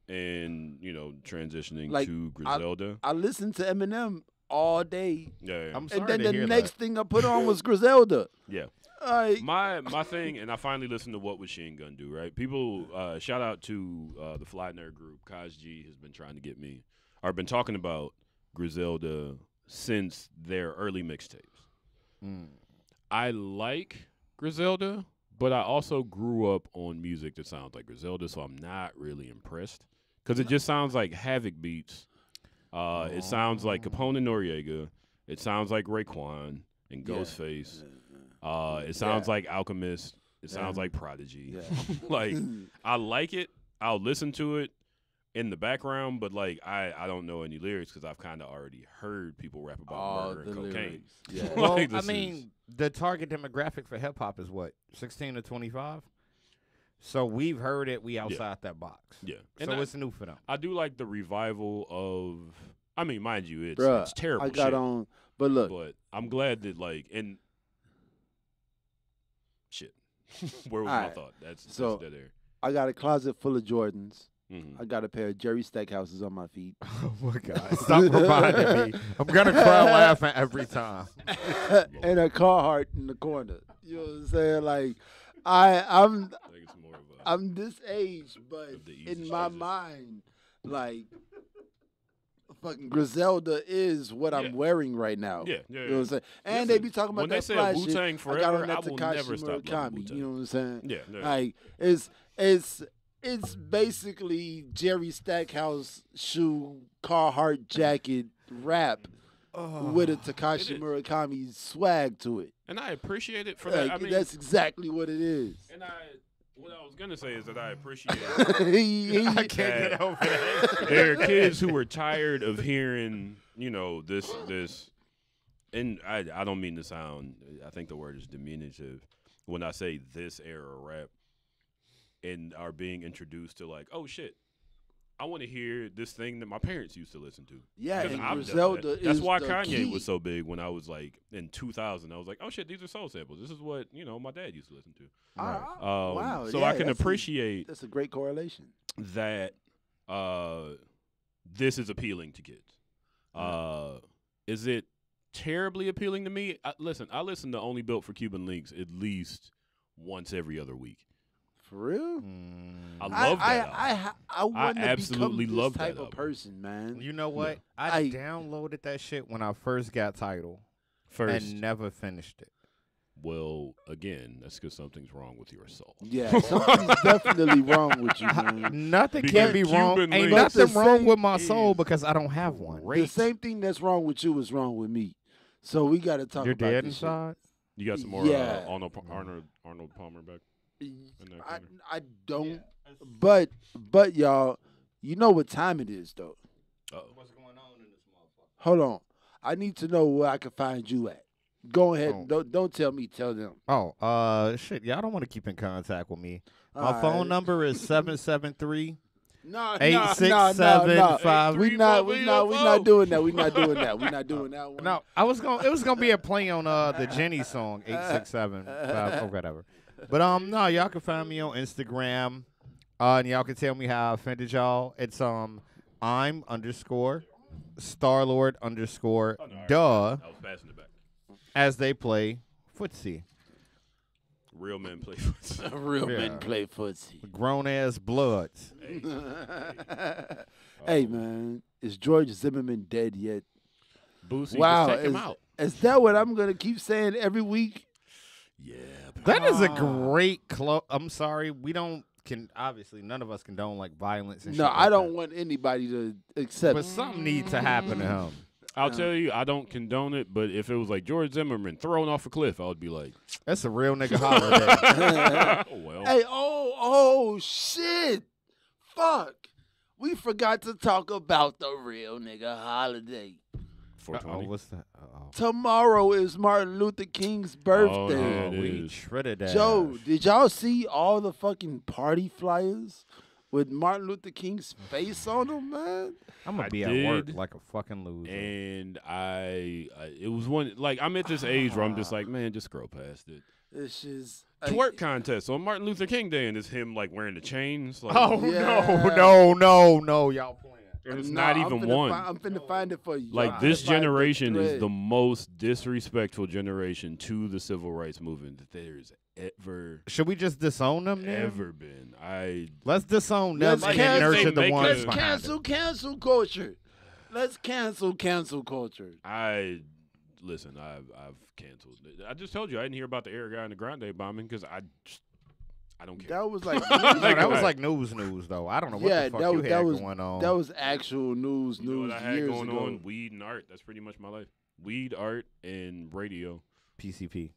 and transitioning Like, to Griselda, I listened to Eminem all day, yeah, I'm sorry and then to the hear next that. thing I put on was Griselda. yeah. Like, My thing, and I finally listened to What Machine Gun Do. Right, people. Shout out to the Fly Nerd group. Kaz G has been trying to get me, or been talking about Griselda since their early mixtapes. I like Griselda, but I also grew up on music that sounds like Griselda, so I'm not really impressed because it just sounds like Havoc beats. It sounds like Capone and Noriega. It sounds like Raekwon and Yeah. Ghostface. It sounds like Alchemist. It sounds like Prodigy. Yeah. Like I like it. I'll listen to it in the background, but like I don't know any lyrics because I've kind of already heard people rap about all murder the and cocaine. lyrics. Yeah. Well, Like, I this is- mean, the target demographic for hip hop is what, 16 to 25. So we've heard it. We outside that box. Yeah, So it's new for them. I do like the revival of. I mean, mind you, it's Bruh, terrible. I got shit, on, but look, but I'm glad that and shit. Where was my Alright, thought? That's so- dead air. I got a closet full of Jordans. I got a pair of Jerry Stackhouses on my feet. Oh my God! Stop reminding me. I'm gonna cry laughing every time. And a Carhartt in the corner. You know what I'm saying? Like, I'm I think it's more of a, I'm this age, but of the easy in my choices. mind, like, fucking Griselda is what I'm wearing right now. Yeah. You know what I'm saying? And Listen, they be talking about when that they say fly Wu-Tang shit. forever, I got on that I will Tekashi never stop loving Murakami. Wu-Tang. You know what I'm saying? Yeah. Like, it's basically Jerry Stackhouse shoe, Carhartt jacket, rap with a Tekashi Murakami swag to it. And I appreciate it for Like, that. I mean, that's exactly what it is. and what I was gonna say is that I appreciate I can't get over that. there are kids who are tired of hearing, this, and I don't mean to sound, I think the word is diminutive when I say this era rap, and are being introduced to like, oh shit, I want to hear this thing that my parents used to listen to. Yeah, Because and I've done Griselda that. That's is why the Kanye key. was so big when I was like in 2000. I was like, oh shit, these are soul samples. This is what my dad used to listen to. Wow. So yeah, I can that's appreciate that's a great correlation. that this is appealing to kids. Is it terribly appealing to me? I listen to Only Built for Cuban Links at least once every other week. For real? I love that album. I want to absolutely become love this that type of album. person, man. You know what? Yeah. I downloaded that shit when I first got Tidal and never finished it. Well, again, that's because something's wrong with your soul. Yeah, something's definitely wrong with you, man. Nothing Because can be wrong. Cuban Ain't links nothing wrong same with my soul because I don't have one. The same thing that's wrong with you is wrong with me. So we got to talk You're about dead this inside? You got some more Yeah. Arnold Palmer back? shit. that I, corner? I don't. But y'all, you know what time it is, though. Uh-oh. What's going on in this motherfucker? Hold on. I need to know where I can find you at. Go ahead. Oh. Don't tell me. Tell them. Oh, shit. Y'all don't want to keep in contact with me. My All phone right. number is 773. No, 867 We not doing that. We not doing that. We not doing that one. No, it was gonna be a play on the Jenny song 867 or whatever. But no, y'all can find me on Instagram. And y'all can tell me how I offended y'all. It's I'm _Starlord _ duh I was passing it back. as they play footsie. Real men play football. Real Yeah. men play footsie. Grown ass bloods. Hey man, is George Zimmerman dead yet? Boosie, Wow, just check him out. is that what I'm gonna keep saying every week? Yeah. That is a great I'm sorry, we don't obviously none of us condone like violence and No, shit. I like don't that. want anybody to accept. But something needs to happen to him. I'll tell you, I don't condone it, but if it was like George Zimmerman thrown off a cliff, I would be like, That's a real nigga holiday. oh, well. Hey, oh shit! Fuck, we forgot to talk about the real nigga holiday. 420. what's that? Uh-oh. Tomorrow is Martin Luther King's birthday. yeah, Oh, it we is. shredded that. Joe, did y'all see all the fucking party flyers with Martin Luther King's face on them, man? I'm gonna I be at work did. like a fucking loser. And it was one, like, I'm at this age where I'm just like, man, just scroll past it. It's just Twerk contest on Martin Luther King Day, and it's him, like, wearing the chains. Like, Oh Yeah. no, y'all playing. and it's Nah, not I'm even finna one. I'm finna find it for you. Like, I'm this finna find generation is thread. the most disrespectful generation to the civil rights movement that there's Should we just disown them then? ever been. Let's disown them Let's and then cancel- nurture the make ones a- Let's behind it. cancel culture. Let's cancel culture. Listen, I've canceled. I just told you I didn't hear about the Ariana Grande bombing because I don't care. That was like No, that was Right. like news though. I don't know what yeah, the fuck that you was had that was going on. that was actual news You know what I had years going ago. on? Weed and art. That's pretty much my life. Weed, art, and radio. PCP.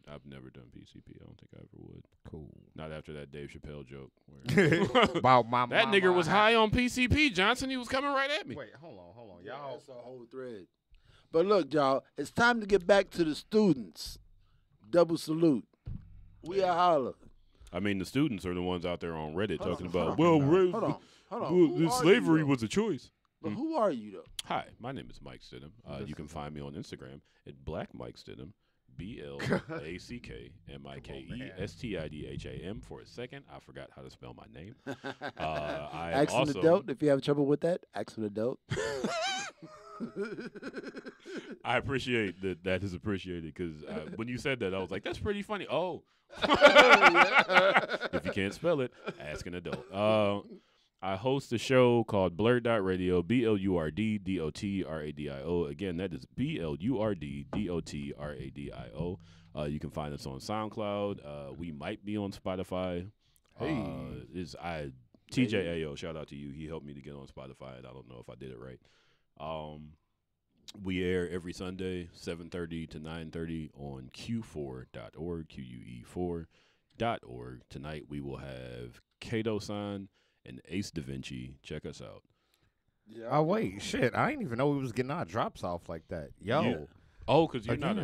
I've never done PCP. I don't think I ever would. Cool. Not after that Dave Chappelle joke. Where About my that mama nigger was had- high on PCP, Johnson. He was coming right at me. Wait, hold on. Yeah, Y'all that's a whole thread. But look, y'all, it's time to get back to the students. Double salute. We are holla. I mean, the students are the ones out there on Reddit talking hold about, on, well, Hold on. well, Who are slavery you, though? was a choice. But who are you though? Hi, my name is Mike Stidham. You can find me on Instagram at Black Mike Stidham, BLACKMIKESTIDHAM. For a second, I forgot how to spell my name. I Ask an also adult if you have trouble with that. Ask an adult. I appreciate that. That is appreciated because when you said that, I was like, "That's pretty funny." Oh, if you can't spell it, ask an adult. I host a show called BLURDDOTRADIO, BLURDDOTRADIO. Again, that is BLURDDOTRADIO. You can find us on SoundCloud. We might be on Spotify. TJAO, shout out to you. He helped me to get on Spotify. I don't know if I did it right. We air every Sunday, 7:30 to 9:30 on Q4.org, QUE4.org. Tonight we will have Kato-san and Ace Da Vinci. Check us out. Yeah. Oh, wait, shit. I didn't even know we was getting our drops off like that. Yo. Yeah. Oh, because you're not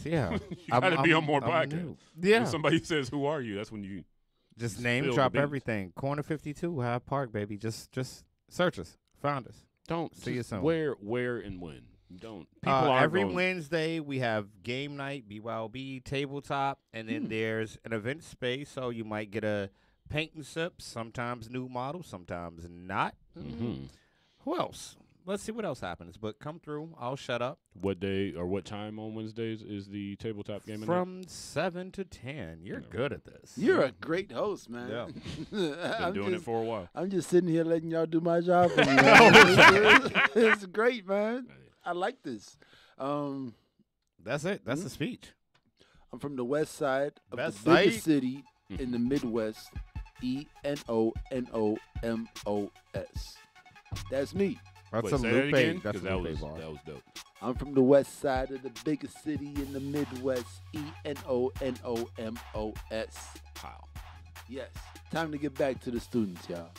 yeah. you got to be on more podcasts. Yeah. When somebody says, "Who are you?" That's when you just name drop everything. Corner 52, Hyde Park, baby. Just search us. Find us. Don't see you soon. Where, and when. Don't. People every Wednesday we have game night, BYOB, tabletop, and then there's an event space. So you might get a paint and sip, sometimes new model, sometimes not. Mm-hmm. Who else? Let's see what else happens. But come through. I'll shut up. What day or what time on Wednesdays is the tabletop game? From 7 to 10. You're good at this. You're a great host, man. Yeah. Been doing it for a while. I'm just sitting here letting y'all do my job for me. It's great, man. I like this. That's it. That's the speech. I'm from the west side of Best the biggest side? city in the Midwest. Enonomos. That's me. That's Wait, a say that Lupe. again? That's 'Cause a that Lupe was bar. dope. I'm from the west side of the biggest city in the Midwest. Enonomos. Wow. Yes. Time to get back to the students, y'all.